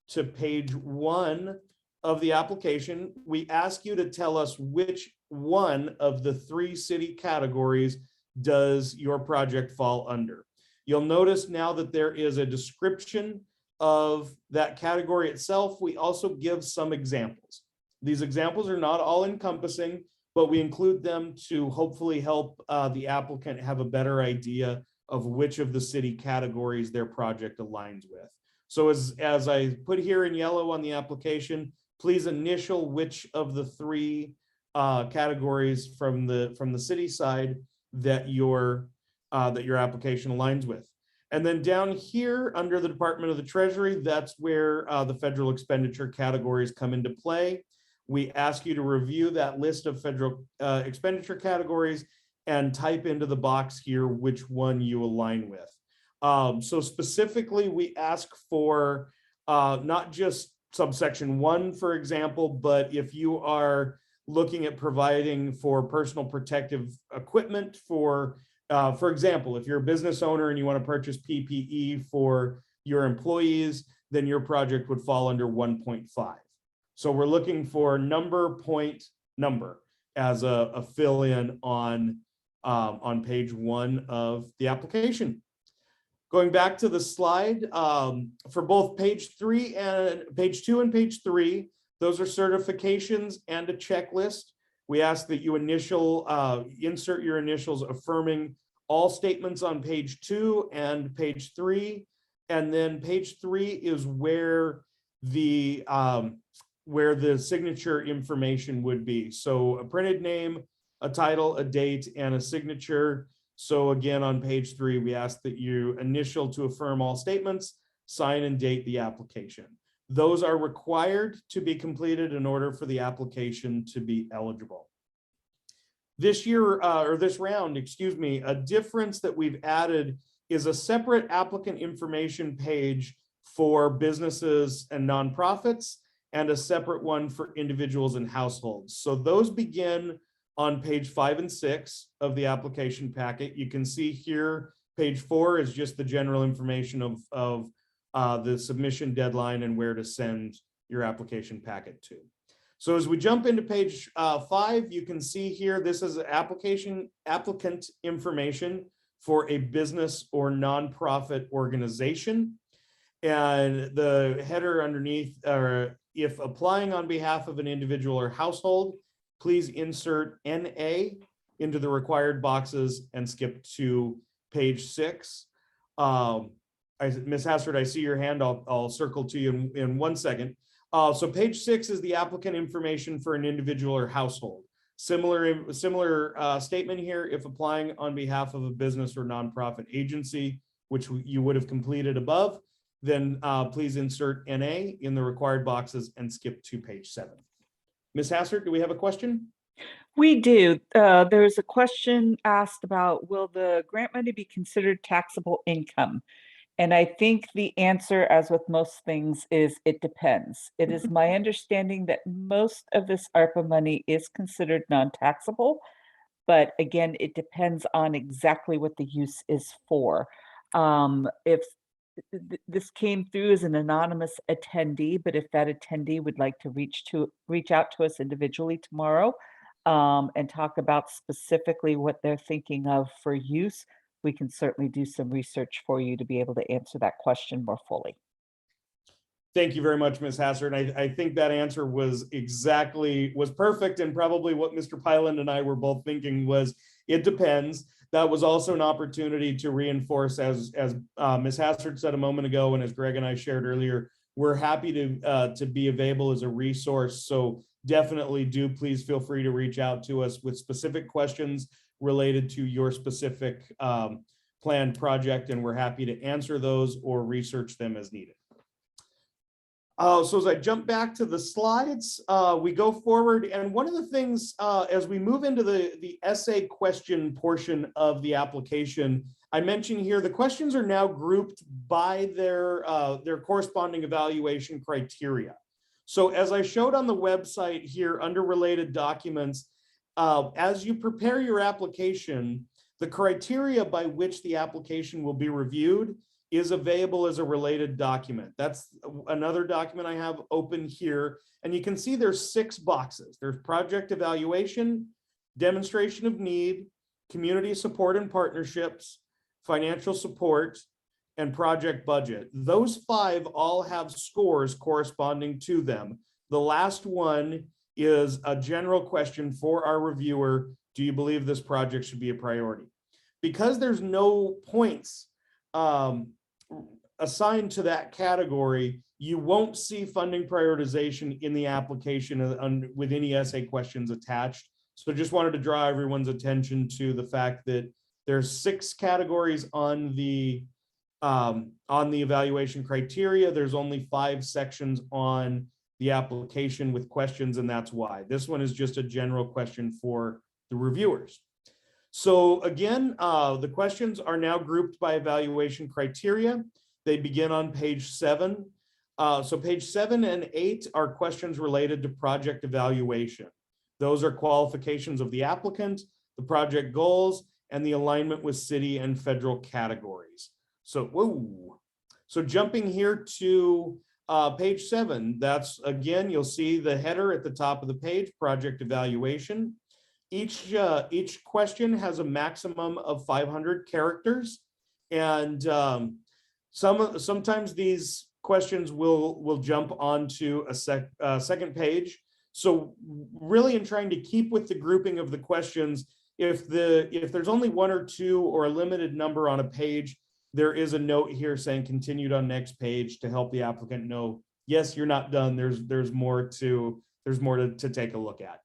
to page 1 of the application, we ask you to tell us which one of the 3 city categories does your project fall under. You'll notice now that there is a description of that category itself. We also give some examples. These examples are not all encompassing, but we include them to hopefully help the applicant have a better idea of which of the city categories their project aligns with. So as I put here in yellow on the application, please initial which of the 3 categories from the city side that your application aligns with. And then down here under the Department of the Treasury, that's where the federal expenditure categories come into play. We ask you to review that list of federal expenditure categories and type into the box here which one you align with. So specifically, we ask for not just subsection 1, for example, but if you are looking at providing for personal protective equipment for example, if you're a business owner and you want to purchase PPE for your employees, then your project would fall under 1.5. So we're looking for point number as a fill-in on page 1 of the application. Going back to the slide, for both page 2 and page 3, those are certifications and a checklist. We ask that you insert your initials affirming all statements on page 2 and page 3. And then page 3 is where the signature information would be. So a printed name, a title, a date, and a signature. So again, on page 3, we ask that you initial to affirm all statements, sign and date the application. Those are required to be completed in order for the application to be eligible. This year, or this round, excuse me, a difference that we've added is a separate applicant information page for businesses and nonprofits, and a separate one for individuals and households. So those begin on page 5 and 6 of the application packet. You can see here, page 4 is just the general information of the submission deadline and where to send your application packet to. So as we jump into page 5, you can see here, this is applicant information for a business or nonprofit organization. And the header underneath, if applying on behalf of an individual or household, please insert NA into the required boxes and skip to page 6. Ms. Hassard, I see your hand. I'll circle to you in 1 second. So page 6 is the applicant information for an individual or household. Similar statement here, if applying on behalf of a business or nonprofit agency, which you would have completed above, then please insert NA in the required boxes and skip to page 7. Ms. Hassert, do we have a question? We do. There's a question asked about, will the grant money be considered taxable income? And I think the answer, as with most things, is it depends. It is my understanding that most of this ARPA money is considered non-taxable, but again, it depends on exactly what the use is for. If this came through as an anonymous attendee, but if that attendee would like to reach out to us individually tomorrow and talk about specifically what they're thinking of for use, we can certainly do some research for you to be able to answer that question more fully. Thank you very much, Ms. Hassert. And I think that answer was perfect, and probably what Mr. Pyland and I were both thinking was, it depends. That was also an opportunity to reinforce, as Ms. Hassert said a moment ago, and as Greg and I shared earlier, we're happy to be available as a resource. So definitely do please feel free to reach out to us with specific questions related to your specific planned project, and we're happy to answer those or research them as needed. So as I jump back to the slides, we go forward, and one of the things as we move into the essay question portion of the application, I mentioned here the questions are now grouped by their corresponding evaluation criteria. So as I showed on the website here under related documents, as you prepare your application, the criteria by which the application will be reviewed is available as a related document. That's another document I have open here. And you can see there's 6 boxes. There's project evaluation, demonstration of need, community support and partnerships, financial support, and project budget. Those 5 all have scores corresponding to them. The last one is a general question for our reviewer. Do you believe this project should be a priority? Because there's no points assigned to that category, you won't see funding prioritization in the application with any essay questions attached. So just wanted to draw everyone's attention to the fact that there's 6 categories on the evaluation criteria. There's only 5 sections on the application with questions, and that's why. This one is just a general question for the reviewers. So again, the questions are now grouped by evaluation criteria. They begin on page 7. So page 7 and 8 are questions related to project evaluation. Those are qualifications of the applicant, the project goals, and the alignment with city and federal categories. So jumping here to page 7, that's again, you'll see the header at the top of the page, project evaluation. Each question has a maximum of 500 characters, and sometimes these questions will jump onto a second page. So really, in trying to keep with the grouping of the questions, if there's only 1 or 2 or a limited number on a page, there is a note here saying continued on next page to help the applicant know, yes, you're not done. There's more to take a look at.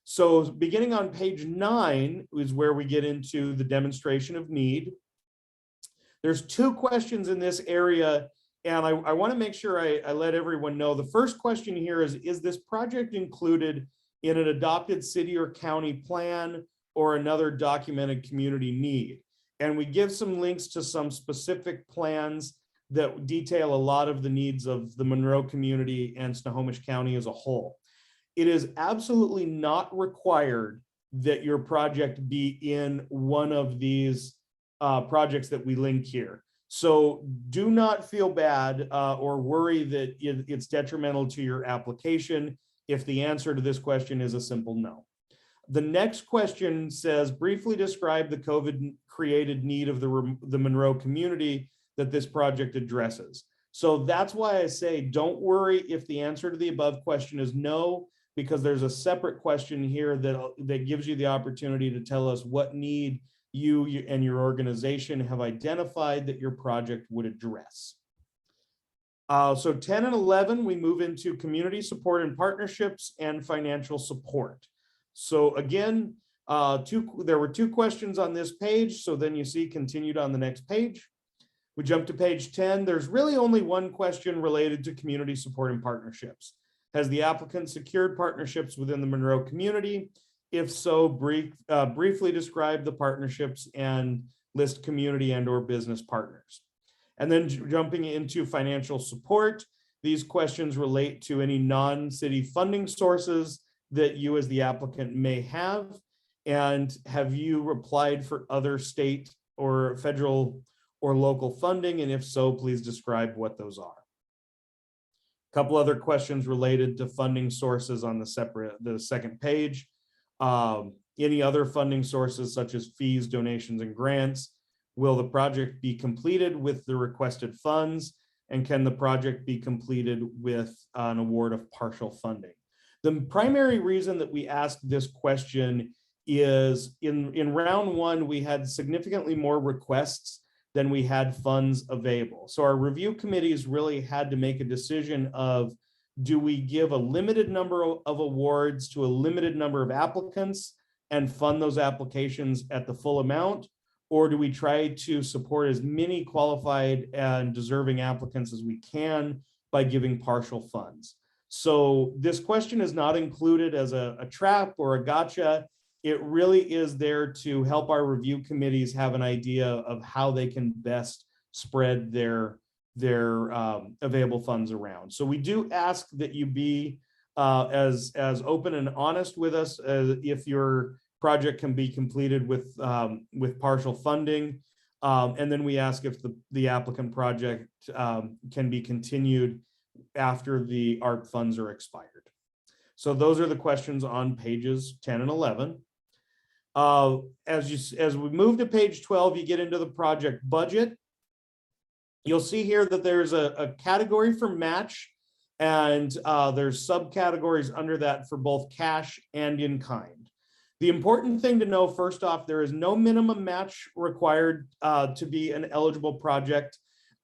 So beginning on page 9 is where we get into the demonstration of need. There's 2 questions in this area, and I want to make sure I let everyone know. The first question here is this project included in an adopted city or county plan or another documented community need? And we give some links to some specific plans that detail a lot of the needs of the Monroe community and Snohomish County as a whole. It is absolutely not required that your project be in one of these projects that we link here. So do not feel bad or worry that it's detrimental to your application if the answer to this question is a simple no. The next question says, briefly describe the COVID-created need of the Monroe community that this project addresses. So that's why I say, don't worry if the answer to the above question is no, because there's a separate question here that gives you the opportunity to tell us what need you and your organization have identified that your project would address. So 10 and 11, we move into community support and partnerships and financial support. So again, there were 2 questions on this page. So then you see continued on the next page. We jump to page 10. There's really only 1 question related to community support and partnerships. Has the applicant secured partnerships within the Monroe community? If so, briefly describe the partnerships and list community and/or business partners. And then jumping into financial support, these questions relate to any non-city funding sources that you as the applicant may have. And have you applied for other state or federal or local funding? And if so, please describe what those are. A couple other questions related to funding sources on the second page. Any other funding sources such as fees, donations, and grants? Will the project be completed with the requested funds? And can the project be completed with an award of partial funding? The primary reason that we ask this question is in round 1, we had significantly more requests than we had funds available. So our review committees really had to make a decision of, do we give a limited number of awards to a limited number of applicants and fund those applications at the full amount? Or do we try to support as many qualified and deserving applicants as we can by giving partial funds? So this question is not included as a trap or a gotcha. It really is there to help our review committees have an idea of how they can best spread their available funds around. So we do ask that you be as open and honest with us if your project can be completed with partial funding. And then we ask if the applicant project can be continued after the ARP funds are expired. So those are the questions on pages 10 and 11. As we move to page 12, you get into the project budget. You'll see here that there's a category for match, and there's subcategories under that for both cash and in kind. The important thing to know, first off, there is no minimum match required to be an eligible project.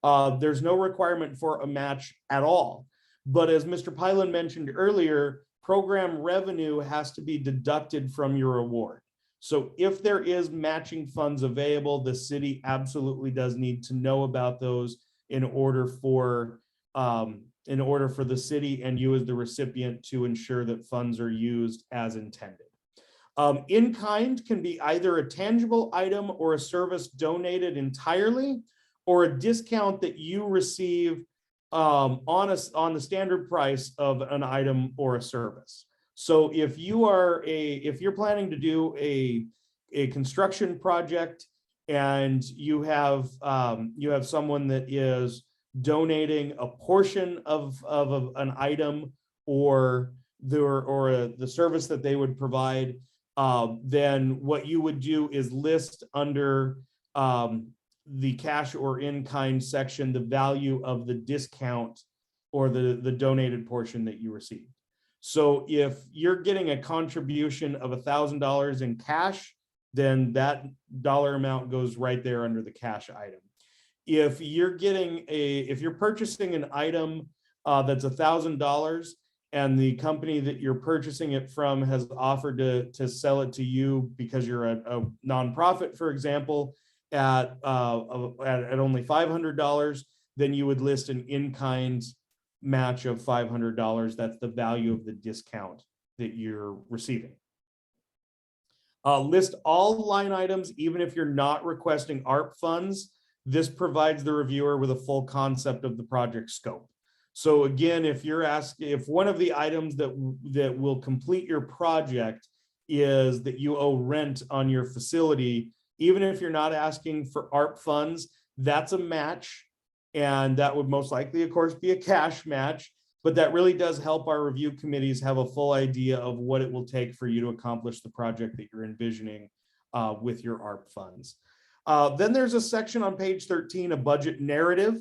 There's no requirement for a match at all. But as Mr. Pylan mentioned earlier, program revenue has to be deducted from your award. So if there is matching funds available, the city absolutely does need to know about those in order for the city and you as the recipient to ensure that funds are used as intended. In kind can be either a tangible item or a service donated entirely, or a discount that you receive on the standard price of an item or a service. So if you're planning to do a construction project and you have someone that is donating a portion of an item or the service that they would provide, then what you would do is list under the cash or in-kind section the value of the discount or the donated portion that you received. So if you're getting a contribution of $1,000 in cash, then that dollar amount goes right there under the cash item. If you're purchasing an item that's $1,000 and the company that you're purchasing it from has offered to sell it to you because you're a nonprofit, for example, at only $500, then you would list an in-kind match of $500. That's the value of the discount that you're receiving. List all line items, even if you're not requesting ARP funds. This provides the reviewer with a full concept of the project scope. So again, if one of the items that will complete your project is that you owe rent on your facility, even if you're not asking for ARP funds, that's a match. And that would most likely, of course, be a cash match, but that really does help our review committees have a full idea of what it will take for you to accomplish the project that you're envisioning with your ARP funds. Then there's a section on page 13, a budget narrative.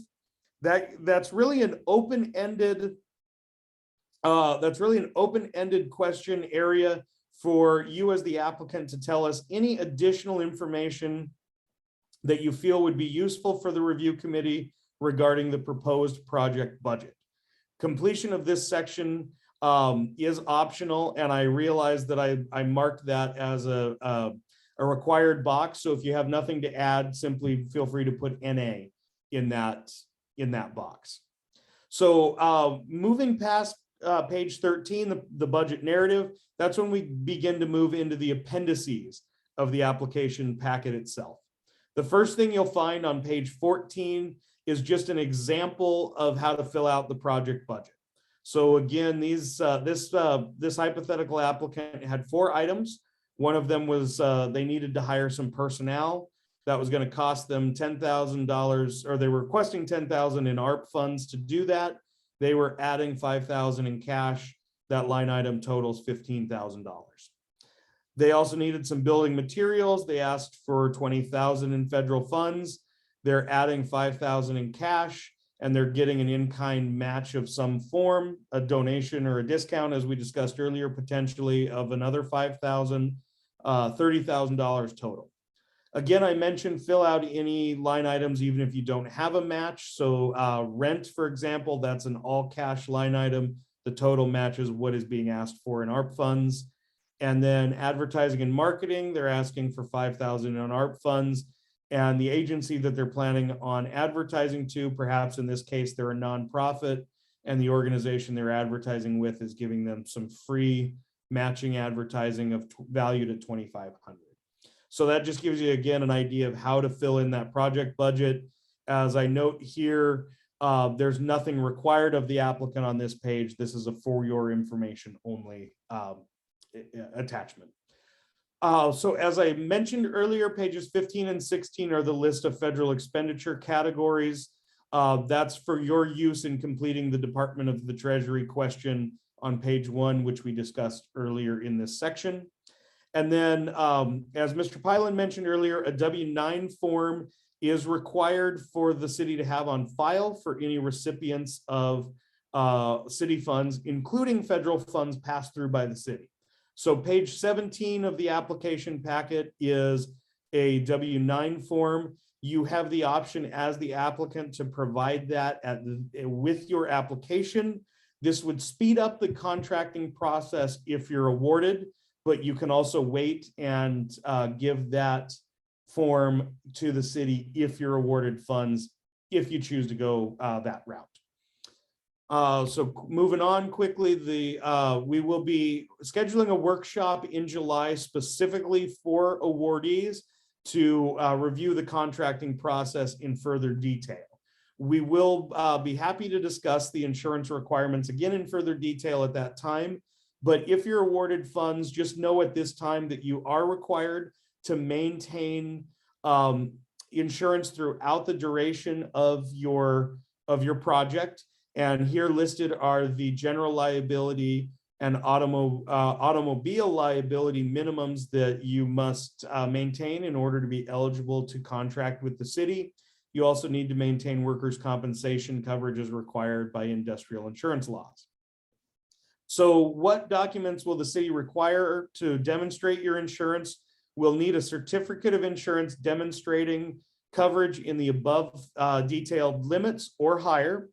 That's really an open-ended question area for you as the applicant to tell us any additional information that you feel would be useful for the review committee regarding the proposed project budget. Completion of this section is optional, and I realized that I marked that as a required box. So if you have nothing to add, simply feel free to put NA in that box. So moving past page 13, the budget narrative, that's when we begin to move into the appendices of the application packet itself. The first thing you'll find on page 14 is just an example of how to fill out the project budget. So again, this hypothetical applicant had 4 items. One of them was they needed to hire some personnel. That was going to cost them $10,000, or they were requesting $10,000 in ARP funds to do that. They were adding $5,000 in cash. That line item totals $15,000. They also needed some building materials. They asked for $20,000 in federal funds. They're adding $5,000 in cash, and they're getting an in-kind match of some form, a donation or a discount, as we discussed earlier, potentially of another $5,000, $30,000 total. Again, I mentioned fill out any line items, even if you don't have a match. So rent, for example, that's an all cash line item. The total matches what is being asked for in ARP funds. And then advertising and marketing, they're asking for $5,000 in ARP funds. And the agency that they're planning on advertising to, perhaps in this case, they're a nonprofit, and the organization they're advertising with is giving them some free matching advertising of valued at $2,500. So that just gives you, again, an idea of how to fill in that project budget. As I note here, there's nothing required of the applicant on this page. This is a for your information only attachment. So as I mentioned earlier, pages 15 and 16 are the list of federal expenditure categories. That's for your use in completing the Department of the Treasury question on page 1, which we discussed earlier in this section. And then, as Mr. Pylan mentioned earlier, a W-9 form is required for the city to have on file for any recipients of city funds, including federal funds passed through by the city. So page 17 of the application packet is a W-9 form. You have the option as the applicant to provide that with your application. This would speed up the contracting process if you're awarded, but you can also wait and give that form to the city if you're awarded funds, if you choose to go that route. So moving on quickly, we will be scheduling a workshop in July specifically for awardees to review the contracting process in further detail. We will be happy to discuss the insurance requirements again in further detail at that time. But if you're awarded funds, just know at this time that you are required to maintain insurance throughout the duration of your project. And here listed are the general liability and automobile liability minimums that you must maintain in order to be eligible to contract with the city. You also need to maintain workers' compensation coverage as required by industrial insurance laws. So what documents will the city require to demonstrate your insurance? We'll need a certificate of insurance demonstrating coverage in the above detailed limits or higher.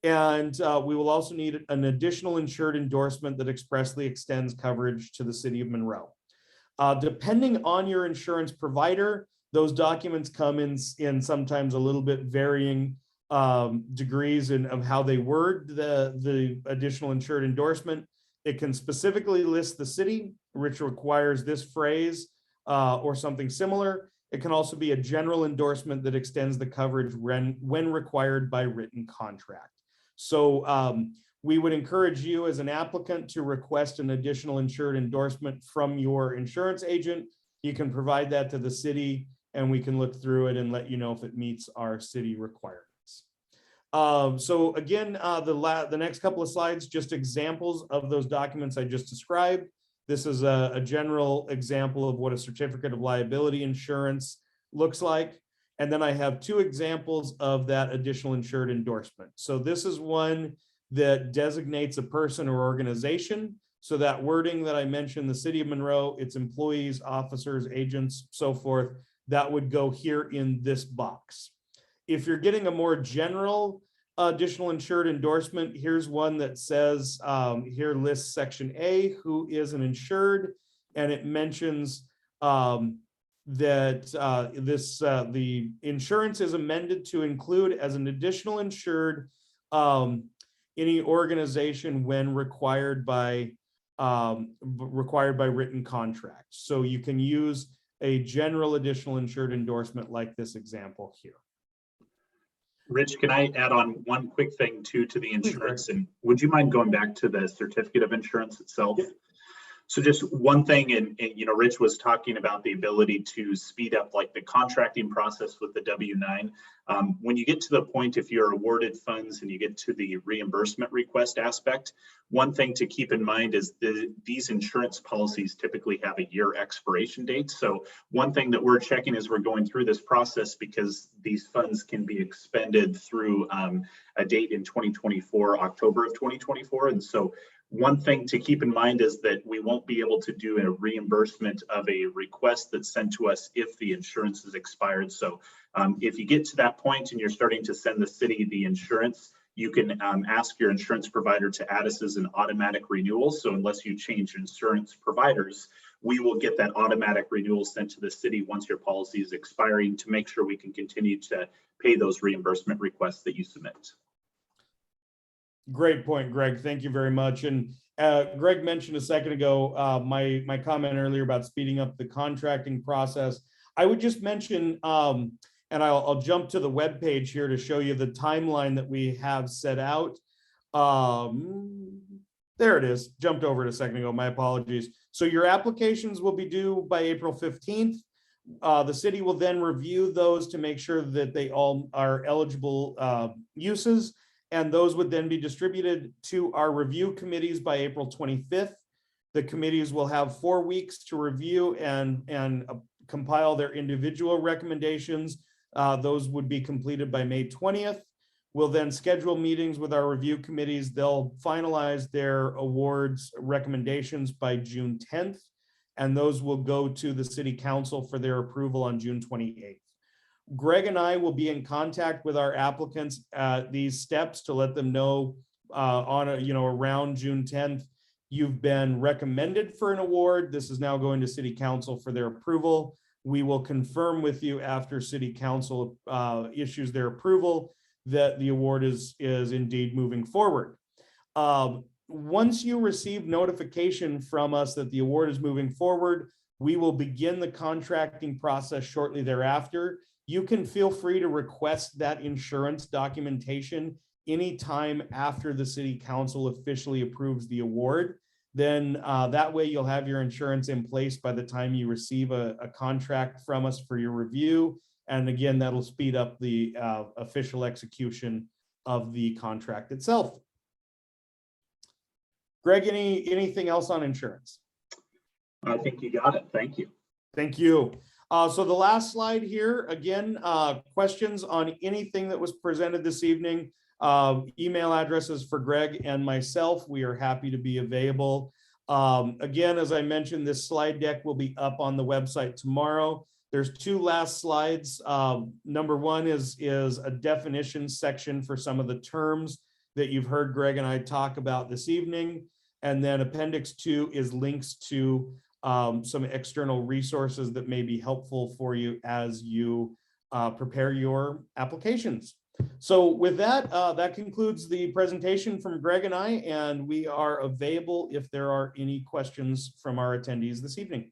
And we will also need an additional insured endorsement that expressly extends coverage to the city of Monroe. Depending on your insurance provider, those documents come in sometimes a little bit varying degrees of how they word the additional insured endorsement. It can specifically list the city, which requires this phrase or something similar. It can also be a general endorsement that extends the coverage when required by written contract. So we would encourage you as an applicant to request an additional insured endorsement from your insurance agent. You can provide that to the city and we can look through it and let you know if it meets our city requirements. So again, the next couple of slides, just examples of those documents I just described. This is a general example of what a certificate of liability insurance looks like. And then I have 2 examples of that additional insured endorsement. So this is one that designates a person or organization. So that wording that I mentioned, the city of Monroe, its employees, officers, agents, so forth, that would go here in this box. If you're getting a more general additional insured endorsement. Here's one that says, here lists section A, who is an insured, and it mentions that the insurance is amended to include as an additional insured any organization when required by written contracts. So you can use a general additional insured endorsement like this example here. Rich, can I add on one quick thing too to the insurance? Greg. And would you mind going back to the certificate of insurance itself? Yeah. So just one thing, and you know, Rich was talking about the ability to speed up like the contracting process with the W-9. When you get to the point, if you're awarded funds and you get to the reimbursement request aspect, one thing to keep in mind is these insurance policies typically have a year expiration date. So one thing that we're checking as we're going through this process, because these funds can be expended through a date in 2024, October of 2024. And so one thing to keep in mind is that we won't be able to do a reimbursement of a request that's sent to us if the insurance is expired. So if you get to that point and you're starting to send the city the insurance, you can ask your insurance provider to add us as an automatic renewal. So unless you change insurance providers, we will get that automatic renewal sent to the city once your policy is expiring to make sure we can continue to pay those reimbursement requests that you submit. Great point, Greg. Thank you very much. And Greg mentioned a second ago, my comment earlier about speeding up the contracting process. I would just mention, and I'll jump to the web page here to show you the timeline that we have set out. There it is. Jumped over it a second ago. My apologies. So your applications will be due by April 15th. The city will then review those to make sure that they all are eligible uses. And those would then be distributed to our review committees by April 25th. The committees will have 4 weeks to review and compile their individual recommendations. Those would be completed by May 20th. We'll then schedule meetings with our review committees. They'll finalize their awards recommendations by June 10th, and those will go to the city council for their approval on June 28th. Greg and I will be in contact with our applicants at these steps to let them know around June 10th, you've been recommended for an award. This is now going to city council for their approval. We will confirm with you after city council issues their approval that the award is indeed moving forward. Once you receive notification from us that the award is moving forward, we will begin the contracting process shortly thereafter. You can feel free to request that insurance documentation anytime after the city council officially approves the award. Then that way you'll have your insurance in place by the time you receive a contract from us for your review. And again, that'll speed up the official execution of the contract itself. Greg, anything else on insurance? I think you got it. Thank you. Thank you. So the last slide here, again, questions on anything that was presented this evening, email addresses for Greg and myself. We are happy to be available. Again, as I mentioned, this slide deck will be up on the website tomorrow. There's 2 last slides. Number 1 is a definition section for some of the terms that you've heard Greg and I talk about this evening. And then Appendix 2 is links to some external resources that may be helpful for you as you prepare your applications. So with that, that concludes the presentation from Greg and I, and we are available if there are any questions from our attendees this evening.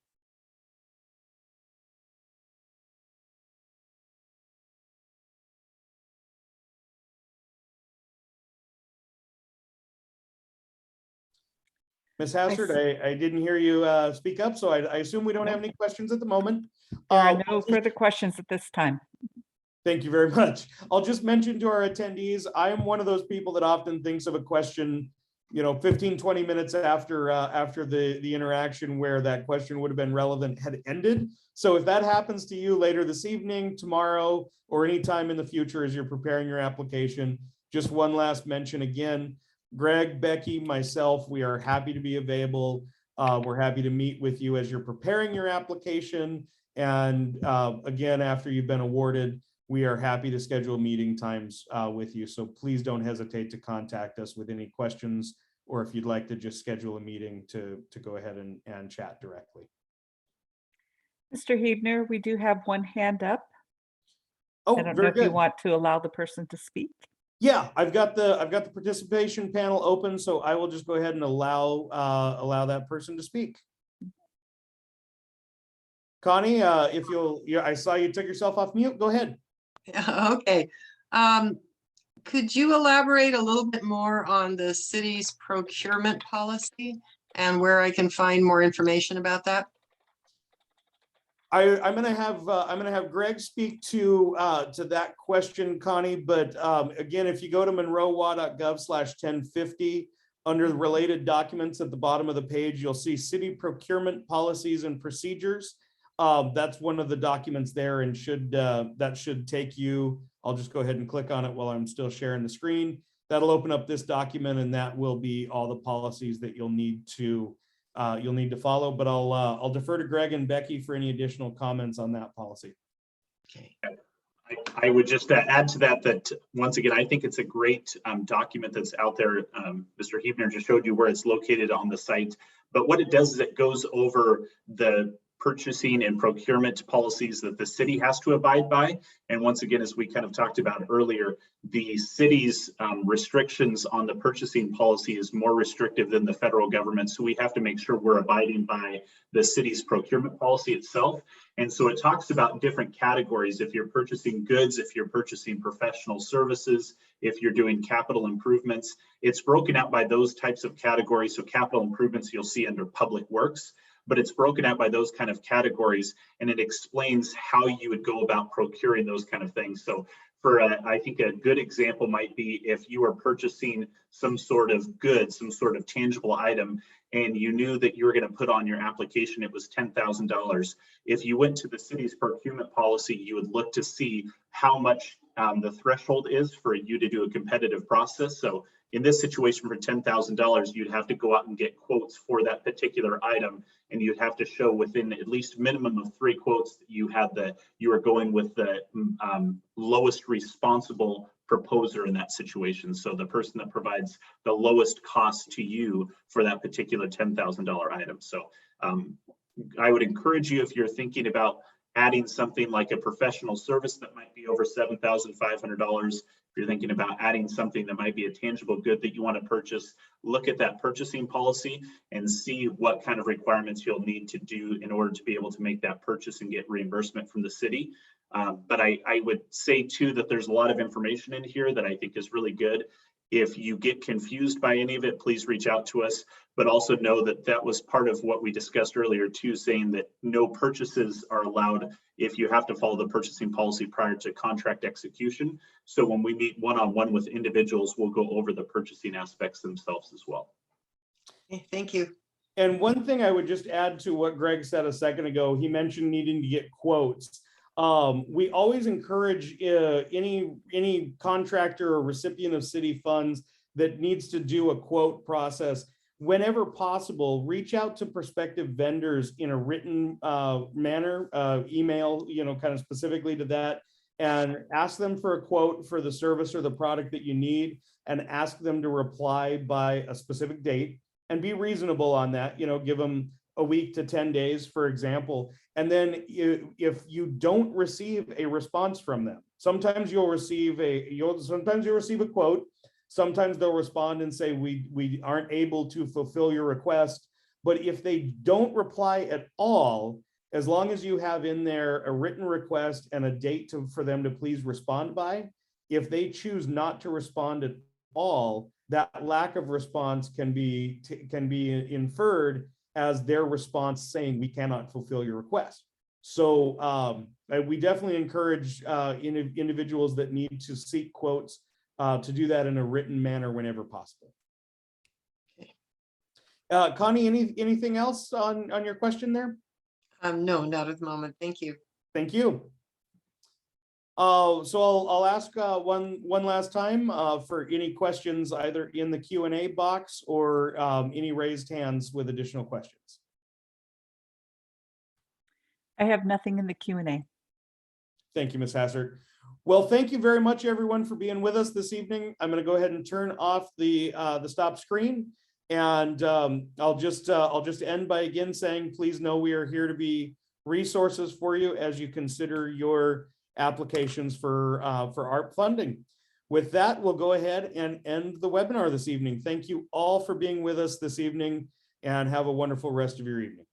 Ms. Hassard, I didn't hear you speak up, so I assume we don't have any questions at the moment. There are no further questions at this time. Thank you very much. I'll just mention to our attendees, I am one of those people that often thinks of a question, 15, 20 minutes after the interaction where that question would have been relevant had ended. So if that happens to you later this evening, tomorrow, or anytime in the future as you're preparing your application, just one last mention again, Greg, Becky, myself, we are happy to be available. We're happy to meet with you as you're preparing your application. And again, after you've been awarded, we are happy to schedule meeting times with you. So please don't hesitate to contact us with any questions, or if you'd like to just schedule a meeting to go ahead and chat directly. Mr. Hebner, we do have one hand up. I Oh, don't know very if you good. want to allow the person to speak. Yeah, I've got the participation panel open, so I will just go ahead and allow that person to speak. Connie, if you'll, I saw you took yourself off mute. Go ahead. Okay. Could you elaborate a little bit more on the city's procurement policy and where I can find more information about that? I'm gonna have Greg speak to that question, Connie. But again, if you go to monroewa.gov/1050 under the related documents at the bottom of the page, you'll see city procurement policies and procedures. That's one of the documents there, and that should take you. I'll just go ahead and click on it while I'm still sharing the screen. That'll open up this document, and that will be all the policies that you'll need to follow. But I'll defer to Greg and Becky for any additional comments on that policy. Okay. I would just add to that once again, I think it's a great document that's out there. Mr. Hebner just showed you where it's located on the site, but what it does is it goes over the purchasing and procurement policies that the city has to abide by. And once again, as we kind of talked about earlier, the city's restrictions on the purchasing policy is more restrictive than the federal government. So we have to make sure we're abiding by the city's procurement policy itself. And so it talks about different categories. If you're purchasing goods, if you're purchasing professional services, if you're doing capital improvements, it's broken out by those types of categories. So capital improvements you'll see under public works, but it's broken out by those kind of categories, and it explains how you would go about procuring those kind of things. So for I think a good example might be if you are purchasing some sort of good, some sort of tangible item, and you knew that you were going to put on your application it was $10,000. If you went to the city's procurement policy, you would look to see how much the threshold is for you to do a competitive process. So in this situation, for $10,000, you'd have to go out and get quotes for that particular item, and you'd have to show within at least minimum of 3 quotes that you were going with the lowest responsible proposer in that situation. So the person that provides the lowest cost to you for that particular $10,000 item. So I would encourage you, if you're thinking about adding something like a professional service that might be over $7,500, if you're thinking about adding something that might be a tangible good that you want to purchase, look at that purchasing policy and see what kind of requirements you'll need to do in order to be able to make that purchase and get reimbursement from the city. But I would say too that there's a lot of information in here that I think is really good. If you get confused by any of it, please reach out to us, but also know that that was part of what we discussed earlier too, saying that no purchases are allowed if you have to follow the purchasing policy prior to contract execution. So when we meet one-on-one with individuals, we'll go over the purchasing aspects themselves as well. Okay, thank you. And one thing I would just add to what Greg said a second ago, he mentioned needing to get quotes. We always encourage any contractor or recipient of city funds that needs to do a quote process, whenever possible, reach out to prospective vendors in a written manner, email, kind of specifically to that, and ask them for a quote for the service or the product that you need, and ask them to reply by a specific date, and be reasonable on that. Give them a week to 10 days, for example. And then if you don't receive a response from them, sometimes you'll receive a quote. Sometimes they'll respond and say, we aren't able to fulfill your request. But if they don't reply at all, as long as you have in there a written request and a date for them to please respond by, if they choose not to respond at all, that lack of response can be inferred as their response saying we cannot fulfill your request. So we definitely encourage individuals that need to seek quotes to do that in a written manner whenever possible. Connie, anything else on your question there? No, not at the moment. Thank you. Thank you. So I'll ask one last time for any questions, either in the Q&A box or any raised hands with additional questions. I have nothing in the Q&A. Thank you, Ms. Hassert. Well, thank you very much, everyone, for being with us this evening. I'm going to go ahead and turn off the stop screen, and I'll just end by again saying, please know we are here to be resources for you as you consider your applications for ARP funding. With that, we'll go ahead and end the webinar this evening. Thank you all for being with us this evening, and have a wonderful rest of your evening.